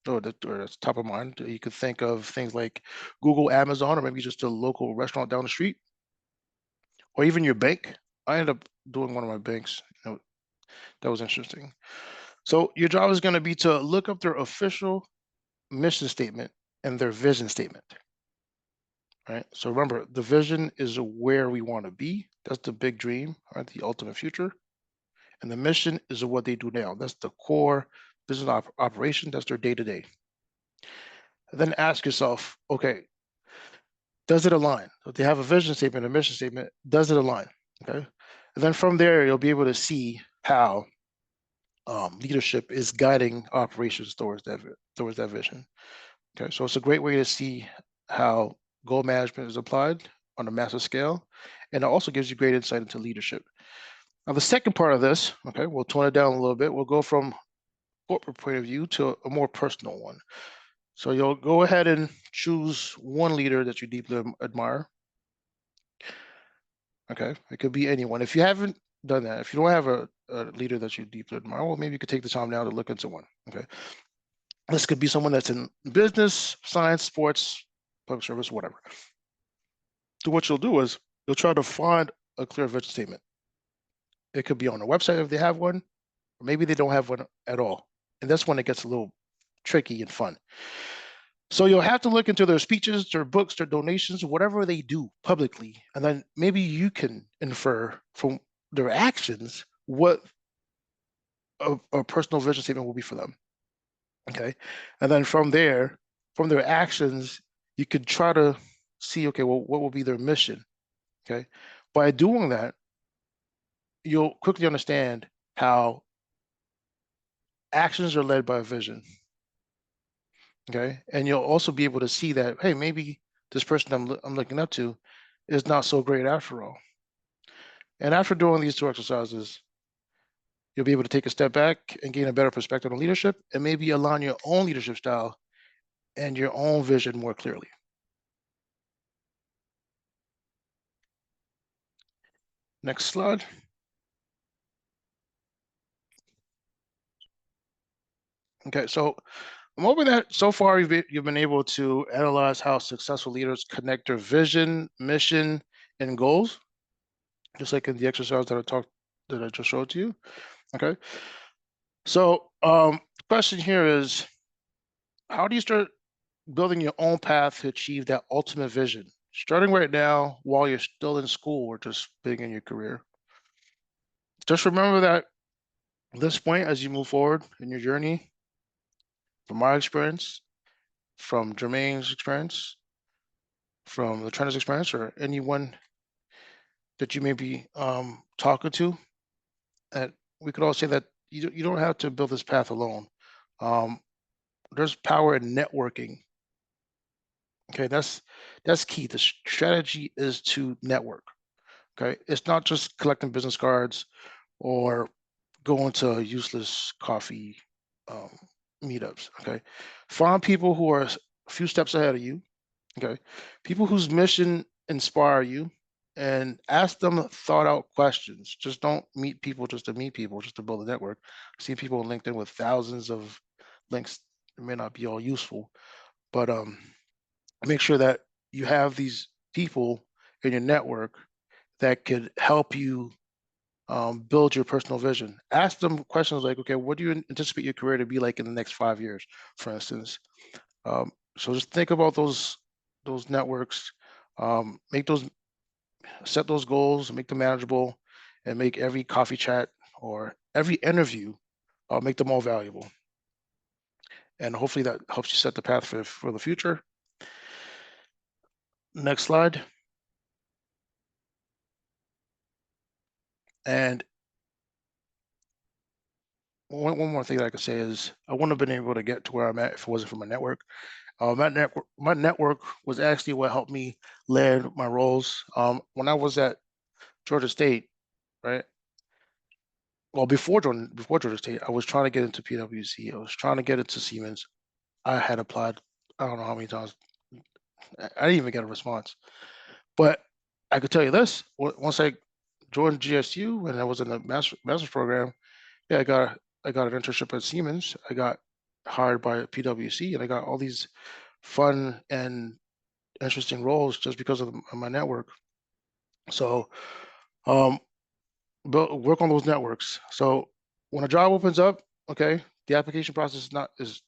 or that's top of mind. You could think of things like Google, Amazon, or maybe just a local restaurant down the street, or even your bank. I ended up doing one of my banks. That was interesting. So your job is going to be to look up their official mission statement and their vision statement. right? So remember, the vision is where we want to be. That's the big dream, right? The ultimate future. And the mission is what they do now. That's the core business operation. That's their day to day. Then ask yourself, okay, does it align? So if they have a vision statement, a mission statement, does it align? Okay. And then from there, you'll be able to see how leadership is guiding operations towards that vision. Okay, so it's a great way to see how goal management is applied on a massive scale, and it also gives you great insight into leadership. Now, the second part of this, okay, we'll tone it down a little bit. We'll go from corporate point of view to a more personal one. So you'll go ahead and choose one leader that you deeply admire. Okay, it could be anyone. If you haven't done that, if you don't have a leader that you deeply admire, well, maybe you could take the time now to look into one. Okay, this could be someone that's in business, science, sports, public service, whatever. So what you'll do is you'll try to find a clear vision statement. It could be on a website if they have one, or maybe they don't have one at all. And that's when it gets a little tricky and fun. So you'll have to look into their speeches, their books, their donations, whatever they do publicly. And then maybe you can infer from their actions what a personal vision statement will be for them. Okay. And then from there, from their actions, you could try to see, okay, well, what will be their mission? Okay. By doing that, you'll quickly understand how actions are led by a vision. Okay. And you'll also be able to see that, hey, maybe this person I'm looking up to is not so great after all. And after doing these two exercises, you'll be able to take a step back and gain a better perspective on leadership and maybe align your own leadership style and your own vision more clearly. Next slide. Okay, so I'm hoping that so far you've been able to analyze how successful leaders connect their vision, mission, and goals, just like in the exercise that I just showed to you. Okay. So the question here is, how do you start building your own path to achieve that ultimate vision? Starting right now while you're still in school or just beginning in your career. Just remember that at this point, as you move forward in your journey, from my experience, from Jermaine's experience, from the trainer's experience, or anyone that you may be talking to, that we could all say that you don't have to build this path alone. There's power in networking. Okay, that's key. The strategy is to network. Okay, it's not just collecting business cards or going to useless coffee meetups. Okay, find people who are a few steps ahead of you. Okay, people whose mission inspire you, and ask them thought out questions. Just don't meet people just to meet people, just to build a network. I see people on LinkedIn with thousands of links that may not be all useful, but make sure that you have these people in your network that could help you build your personal vision. Ask them questions like, okay, what do you anticipate your career to be like in the next 5 years, for instance? So just think about those networks, set those goals, make them manageable, and make every coffee chat or every interview, make them more valuable. And hopefully that helps you set the path for the future. Next slide. And one more thing that I could say is I wouldn't have been able to get to where I'm at if it wasn't for my network. My network was actually what helped me land my roles. When I was at Georgia State, right? Well, before Georgia State, I was trying to get into PwC. I was trying to get into Siemens. I had applied, I don't know how many times. I didn't even get a response. But I could tell you this: once I joined GSU and I was in the master's program, yeah, I got an internship at Siemens. I got hired by PwC, and I got all these fun and interesting roles just because of my network. So, work on those networks. So when a job opens up, okay, the application process is not is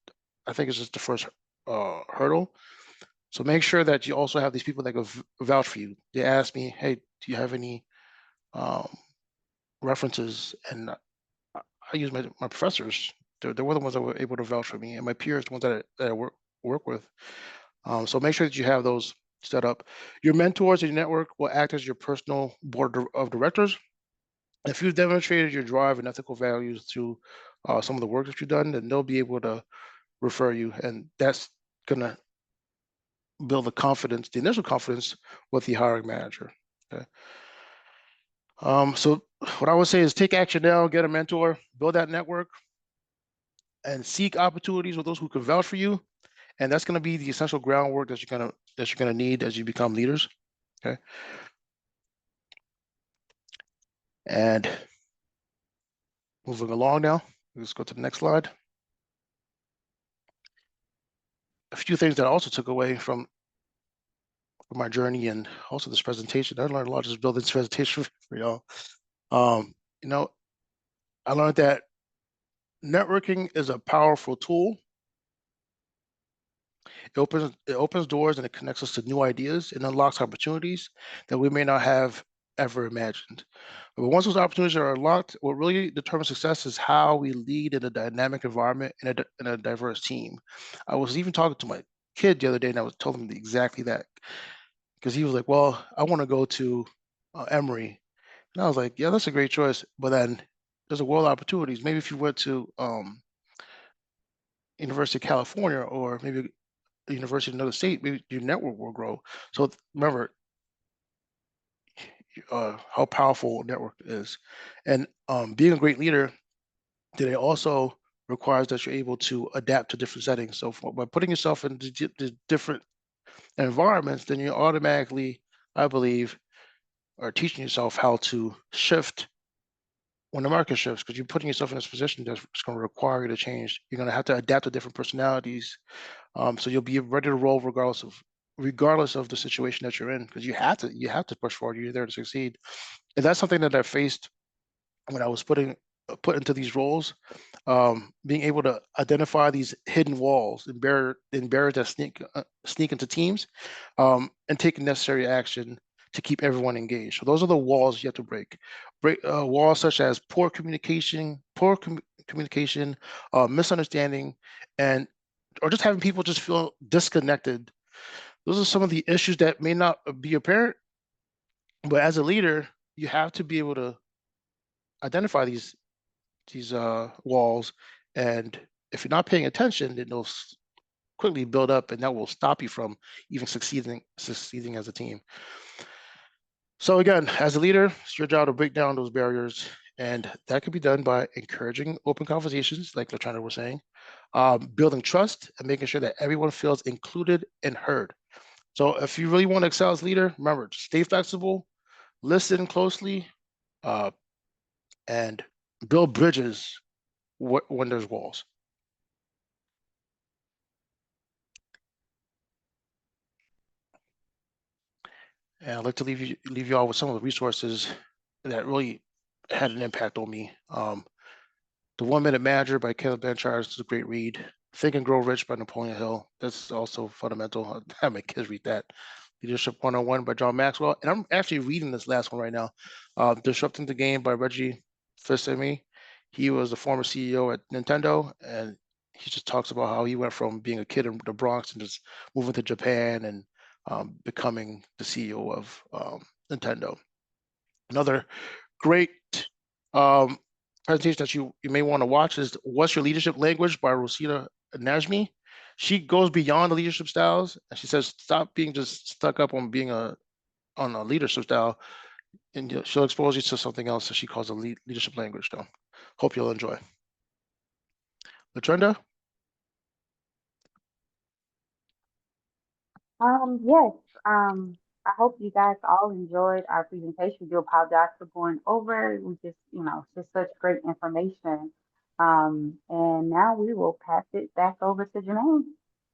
I think it's just the first hurdle. So make sure that you also have these people that go vouch for you. They ask me, hey, do you have any references? And I use my professors. They were the ones that were able to vouch for me, and my peers, the ones that I work with. So make sure that you have those set up. Your mentors and your network will act as your personal board of directors. If you've demonstrated your drive and ethical values through some of the work that you've done, then they'll be able to refer you, and that's gonna build the confidence, the initial confidence with the hiring manager. Okay. So what I would say is take action now, get a mentor, build that network, and seek opportunities with those who can vouch for you. And that's going to be the essential groundwork that you're gonna need as you become leaders. Okay. And moving along now, let's go to the next slide. A few things that I also took away from my journey and also this presentation. I learned a lot just building this presentation for y'all. You know, I learned that networking is a powerful tool. It opens doors and it connects us to new ideas and unlocks opportunities that we may not have ever imagined. But once those opportunities are unlocked, what really determines success is how we lead in a dynamic environment and in a diverse team. I was even talking to my kid the other day, and I was told him exactly that, because he was like, "Well, I want to go to Emory," and I was like, "Yeah, that's a great choice, but then there's a world of opportunities. Maybe if you went to University of California or maybe a university in another state, maybe your network will grow." So remember how powerful a network is, and being a great leader today also requires that you're able to adapt to different settings. So by putting yourself in the different environments, then you automatically, I believe, are teaching yourself how to shift when the market shifts, because you're putting yourself in this position that's going to require you to change. You're going to have to adapt to different personalities. So you'll be ready to roll regardless of the situation that you're in, because you have to push forward. You're there to succeed. And that's something that I faced when I was put into these roles. Being able to identify these hidden walls and barriers that sneak into teams, and taking necessary action to keep everyone engaged. So those are the walls you have to break. Walls such as communication, misunderstanding, and or just having people just feel disconnected. Those are some of the issues that may not be apparent, but as a leader, you have to be able to identify these walls, and if you're not paying attention, then they'll quickly build up, and that will stop you from even succeeding as a team. So again, as a leader, it's your job to break down those barriers, and that can be done by encouraging open conversations, like Latrina was saying, building trust, and making sure that everyone feels included and heard. So if you really want to excel as a leader, remember, stay flexible, listen closely, uh, and build bridges when there's walls. And I'd like to leave you all with some of the resources that really had an impact on me. The 1 Minute Manager by Caleb Benchard is a great read. Think and Grow Rich by Napoleon Hill. That's also fundamental. I have my kids read that. Leadership 101 by John Maxwell. And I'm actually reading this last one right now. Disrupting the Game by Reggie Fils-Aimé. He was the former CEO at Nintendo, and he just talks about how he went from being a kid in the Bronx and just moving to Japan and becoming the CEO of Nintendo. Another great um, presentation that you may want to watch is "What's Your Leadership Language" by Rosita Najmi. She goes beyond the leadership styles, and she says, stop being just stuck up on being on a leadership style, and she'll expose you to something else that she calls a leadership language. So hope you'll enjoy. Latrenda? Yes. I hope you guys all enjoyed our presentation. Do apologize for going over. We just, it's just such great information. And now we will pass it back over to Jermaine.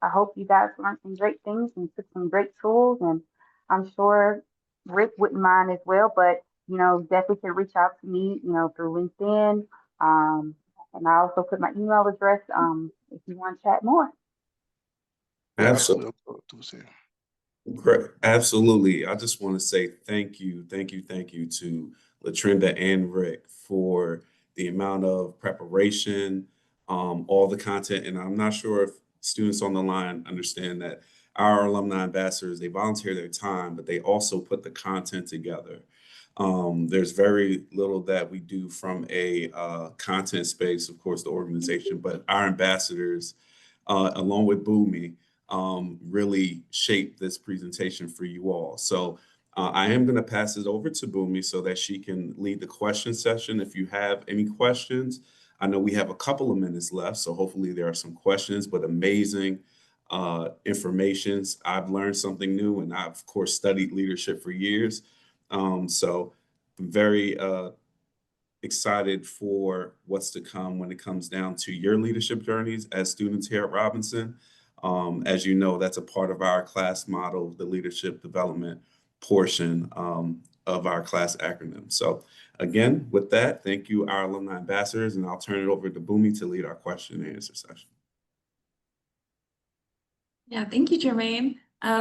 I hope you guys learned some great things and took some great tools. And I'm sure Rick wouldn't mind as well, but, definitely can reach out to me, through LinkedIn. And I also put my email address, if you want to chat more. Yeah, Absolutely. absolutely. Great. Absolutely. I just want to say thank you to Latrinda and Rick for the amount of preparation, all the content. And I'm not sure if students on the line understand that our alumni ambassadors, they volunteer their time, but they also put the content together. There's very little that we do from a content space, of course, the organization, but our ambassadors, along with Boomi, really shape this presentation for you all. So I am going to pass it over to Boomi so that she can lead the question session. If you have any questions, I know we have a couple of minutes left, so hopefully there are some questions, but amazing informations. I've learned something new, and I've, of course, studied leadership for years. So very excited for what's to come when it comes down to your leadership journeys as students here at Robinson. As you know, that's a part of our class model, the leadership development portion of our class acronym. So again, with that, thank you, our alumni ambassadors, and I'll turn it over to Boomi to lead our question and answer session. Yeah, thank you, Jermaine.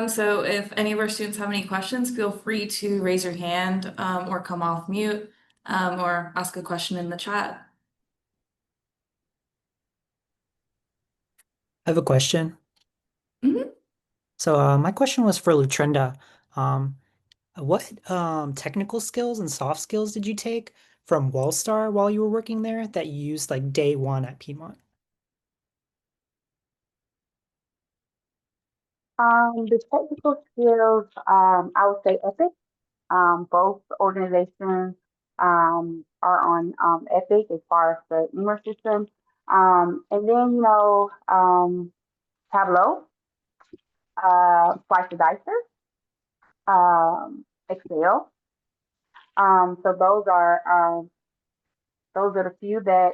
So if any of our students have any questions, feel free to raise your hand or come off mute or ask a question in the chat. I have a question. Mhm. So my question was for Lutrinda. What technical skills and soft skills did you take from Wellstar while you were working there that you used like day one at Piedmont? The technical skills, I would say Epic. Both organizations are on Epic as far as the email system. And then, Tableau, Slice the Dicer, Excel. So those are the few that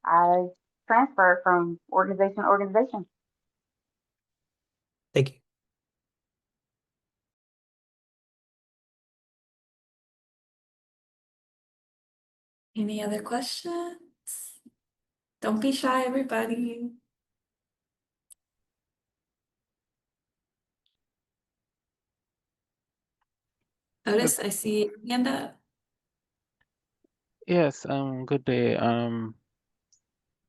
I transferred from organization to organization. Thank you. Any other questions? Don't be shy, everybody. Otis, I see your hand up. Yes, good day.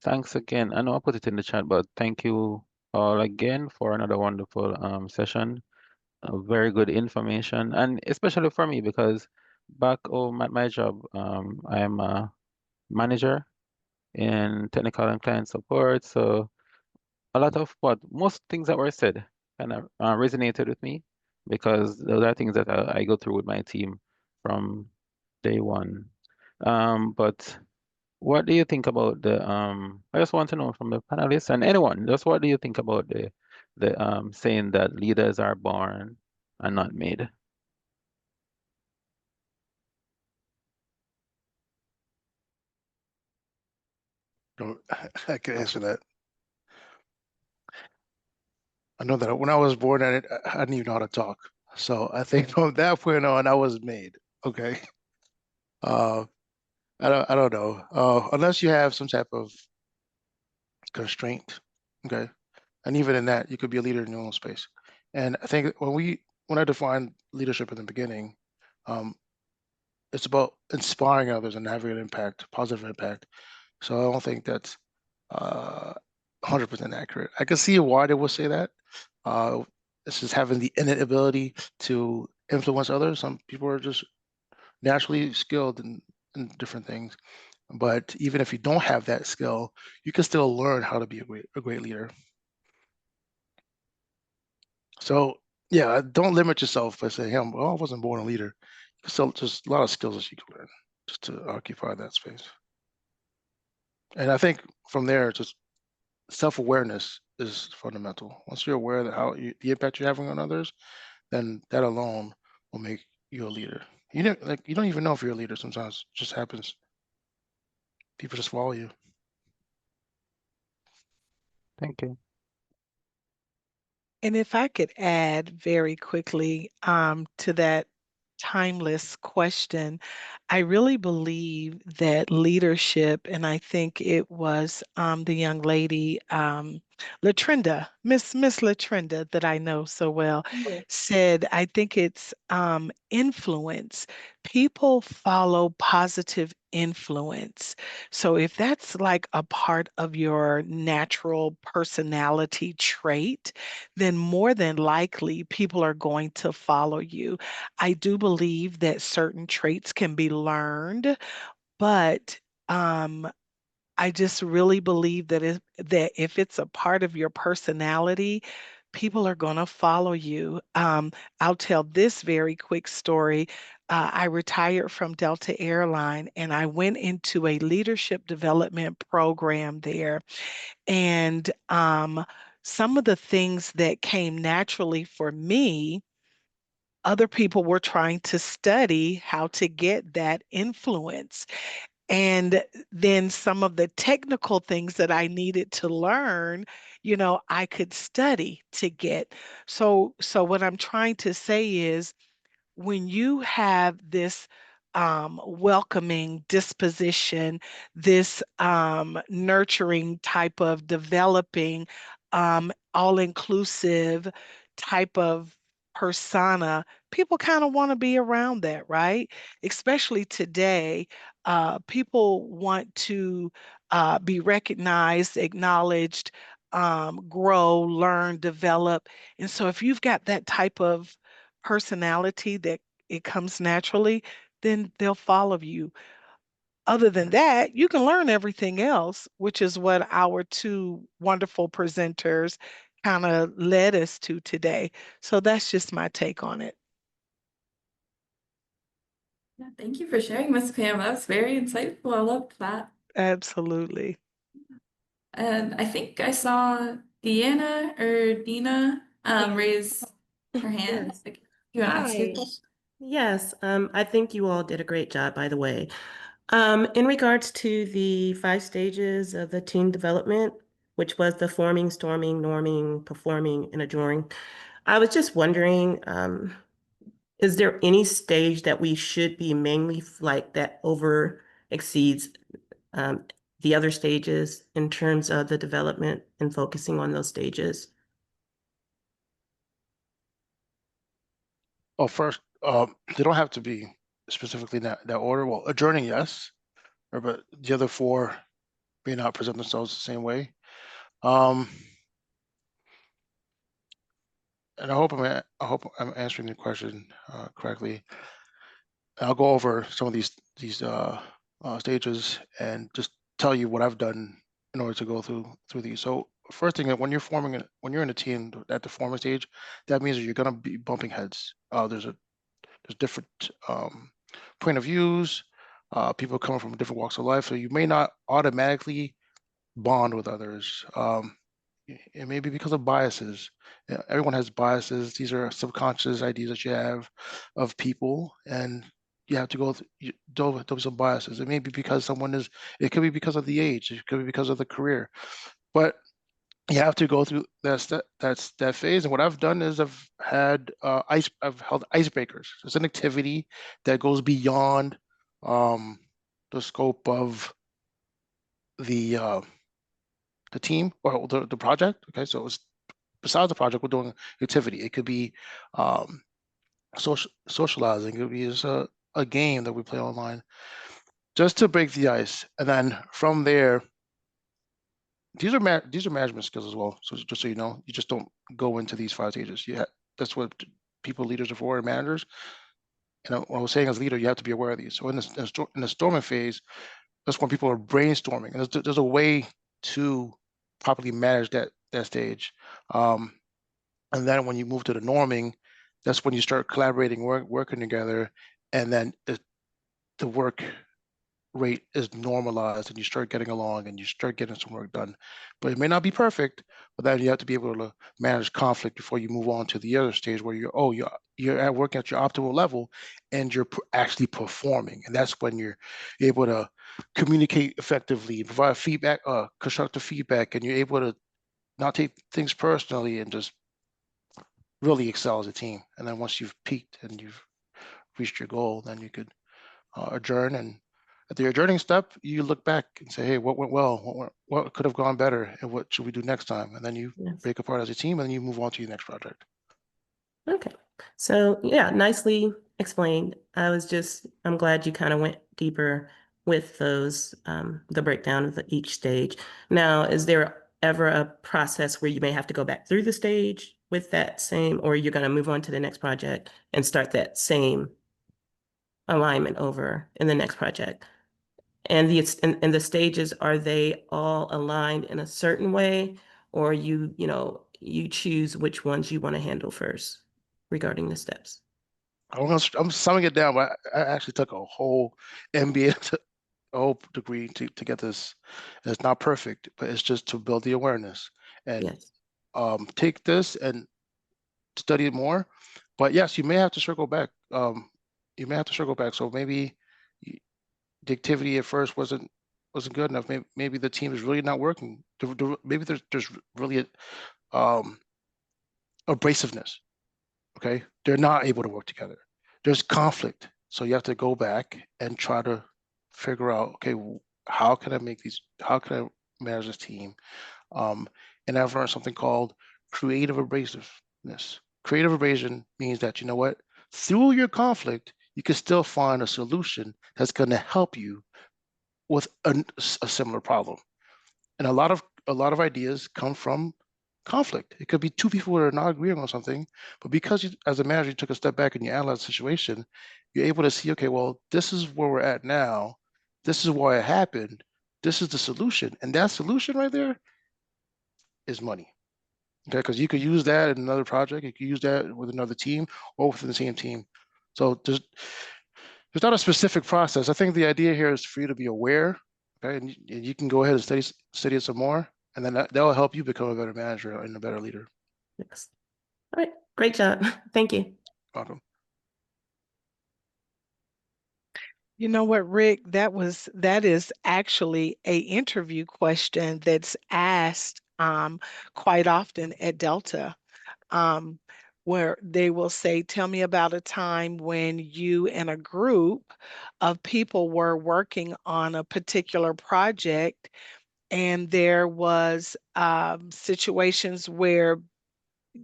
Thanks again. I know I put it in the chat, but thank you all again for another wonderful session. Very good information, and especially for me because back home at my job, I am a manager in technical and client support. So a lot of most things that were said kind of resonated with me because those are things that I go through with my team from day one. But what do you think about I just want to know from the panelists and anyone, just what do you think about the saying that leaders are born and not made? I can answer that. I know that when I was born, I didn't even know how to talk. So I think from that point on, I was made. Okay. Uh, I don't know. Unless you have some type of constraint. Okay. And even in that, you could be a leader in your own space. And I think when I defined leadership in the beginning, um, it's about inspiring others and having an impact, positive impact. So I don't think that's 100% accurate. I can see why they would say that. This is having the innate ability to influence others. Some people are just naturally skilled in different things. But even if you don't have that skill, you can still learn how to be a great leader. So yeah, don't limit yourself by saying, "Hey, well, I wasn't born a leader." You can still just a lot of skills that you can learn just to occupy that space. And I think from there, just self-awareness is fundamental. Once you're aware that the impact you're having on others, then that alone will make you a leader. You don't even know if you're a leader sometimes. It just happens. People just follow you. Thank you. And if I could add very quickly to that timeless question, I really believe that leadership, and I think it was the young lady Latrinda, Miss Latrinda, that I know so well, said, I think it's influence. People follow positive influence. So if that's like a part of your natural personality trait, then more than likely people are going to follow you. I do believe that certain traits can be learned, but um, I just really believe that if it's a part of your personality, people are going to follow you. I'll tell this very quick story. I retired from Delta Airline and I went into a leadership development program there. And some of the things that came naturally for me, other people were trying to study how to get that influence. And then some of the technical things that I needed to learn, I could study to get. So what I'm trying to say is when you have this welcoming disposition, this nurturing type of developing, all inclusive type of persona, people kind of want to be around that, right? Especially today, people want to be recognized, acknowledged, grow, learn, develop. And so if you've got that type of personality that it comes naturally, then they'll follow you. Other than that, you can learn everything else, which is what our two wonderful presenters kind of led us to today. So that's just my take on it. Yeah, thank you for sharing, Miss Pam. That was very insightful. I loved that. Absolutely. And I think I saw Deanna or Dina raise her hand. Yes. Like, you want to ask your Hi. question? Yes, I think you all did a great job, by the way. In regards to the 5 stages of the team development, which was the forming, storming, norming, performing, and adoring, I was just wondering, is there any stage that we should be mainly like that over exceeds um, the other stages in terms of the development and focusing on those stages? Oh, first, they don't have to be specifically in that order. Well, adjourning, yes, but the other four may not present themselves the same way. Um, and I hope I'm answering the question correctly. I'll go over some of these stages and just tell you what I've done in order to go through these. So first thing, when you're in a team at the forming stage, that means that you're gonna be bumping heads. There's different point of views, people coming from different walks of life, so you may not automatically bond with others. It may be because of biases. Yeah, everyone has biases. These are subconscious ideas that you have of people, and you have to deal with those biases. It may be because it could be because of the age, it could be because of the career, but you have to go through that phase. And what I've done is I've held icebreakers. It's an activity that goes beyond um, the scope of the the team or the project. Okay, so it's besides the project, we're doing activity. It could be um, socializing. It could be just a game that we play online, just to break the ice. And then from there, these are management skills as well. So just so you know, you just don't go into these 5 stages. That's what people leaders are for, and managers. And what I was saying as leader, you have to be aware of these. So in the storming phase, that's when people are brainstorming, and there's a way to properly manage that stage. Um, and then when you move to the norming, that's when you start collaborating, working together, and then the work rate is normalized, and you start getting along, and you start getting some work done. But it may not be perfect, but then you have to be able to manage conflict before you move on to the other stage where you're at working at your optimal level, and you're actually performing, and that's when you're able to communicate effectively, provide feedback, constructive feedback, and you're able to not take things personally and just really excel as a team. And then once you've peaked and you've reached your goal, then you could adjourn. And at the adjourning step, you look back and say, hey, what went well? What could have gone better? And what should we do next time? And then you Yes. break apart as a team, and then you move on to your next project. Okay. So yeah, nicely explained. I'm glad you kind of went deeper with those, the breakdown of each stage. Now, is there ever a process where you may have to go back through the stage with that same, or you're going to move on to the next project and start that same alignment over in the next project? And the stages, are they all aligned in a certain way, or you choose which ones you want to handle first regarding the steps? I'm summing it down, but I actually took a whole MBA, a whole degree to get this. And it's not perfect, but it's just to build the awareness and Yes. take this and study it more. But yes, you may have to circle back. You may have to circle back. So maybe the activity at first wasn't good enough. Maybe the team is really not working. Maybe there's really abrasiveness. Okay, they're not able to work together. There's conflict, so you have to go back and try to figure out, okay, how can I manage this team? And I've learned something called creative abrasiveness. Creative abrasion means that, you know what, through your conflict, you can still find a solution that's going to help you with a similar problem. And a lot of ideas come from conflict. It could be two people that are not agreeing on something, but because you, as a manager, you took a step back and you analyze the situation, you're able to see, okay, well, this is where we're at now. This is why it happened. This is the solution. And that solution right there is money. Okay, because you could use that in another project. You could use that with another team or within the same team. So there's not a specific process. I think the idea here is for you to be aware, okay, and you can go ahead and study it some more, and then that will help you become a better manager and a better leader. Yes. All right. Great job. Thank you. Welcome. You know what, Rick? That is actually a interview question that's asked quite often at Delta, where they will say, "Tell me about a time when you and a group of people were working on a particular project, and there was situations where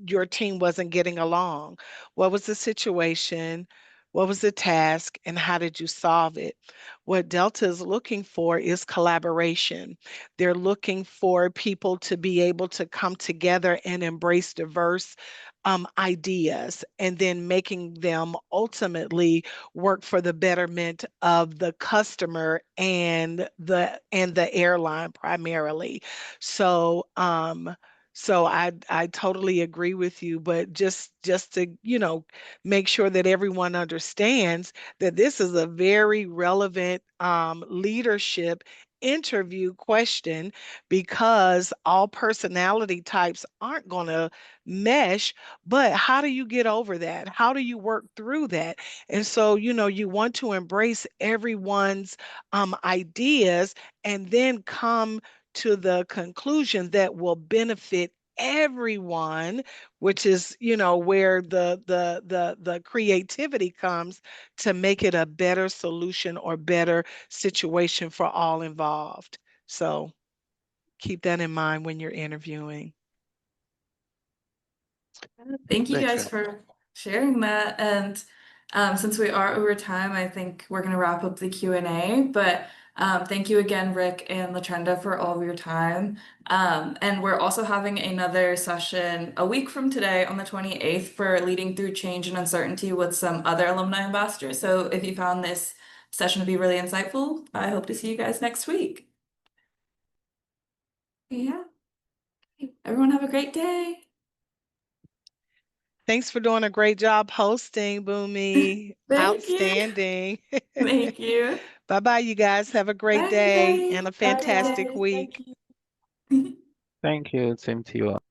your team wasn't getting along. What was the situation? What was the task? And how did you solve it?" What Delta is looking for is collaboration. They're looking for people to be able to come together and embrace diverse ideas, and then making them ultimately work for the betterment of the customer and the airline primarily. So I totally agree with you, but just to, make sure that everyone understands that this is a very relevant leadership interview question, because all personality types aren't going to mesh. But how do you get over that? How do you work through that? And so, you want to embrace everyone's ideas, and then come to the conclusion that will benefit everyone, which is, where the creativity comes to make it a better solution or better situation for all involved. So keep that in mind when you're interviewing. Thank you Thanks, guys Jen. for sharing that. And since we are over time, I think we're going to wrap up the Q&A. But thank you again, Rick and LaTrenda, for all of your time. And we're also having another session a week from today on the 28th for leading through change and uncertainty with some other alumni ambassadors. So if you found this session to be really insightful, I hope to see you guys next week. Yeah. Everyone have a great day. Thanks for doing a great job hosting, Boomy. Thank you. Outstanding. Thank you. Bye-bye, you guys. Have a great day Bye. and a Bye, fantastic guys. week. Thank you. Thank you. Same to you all.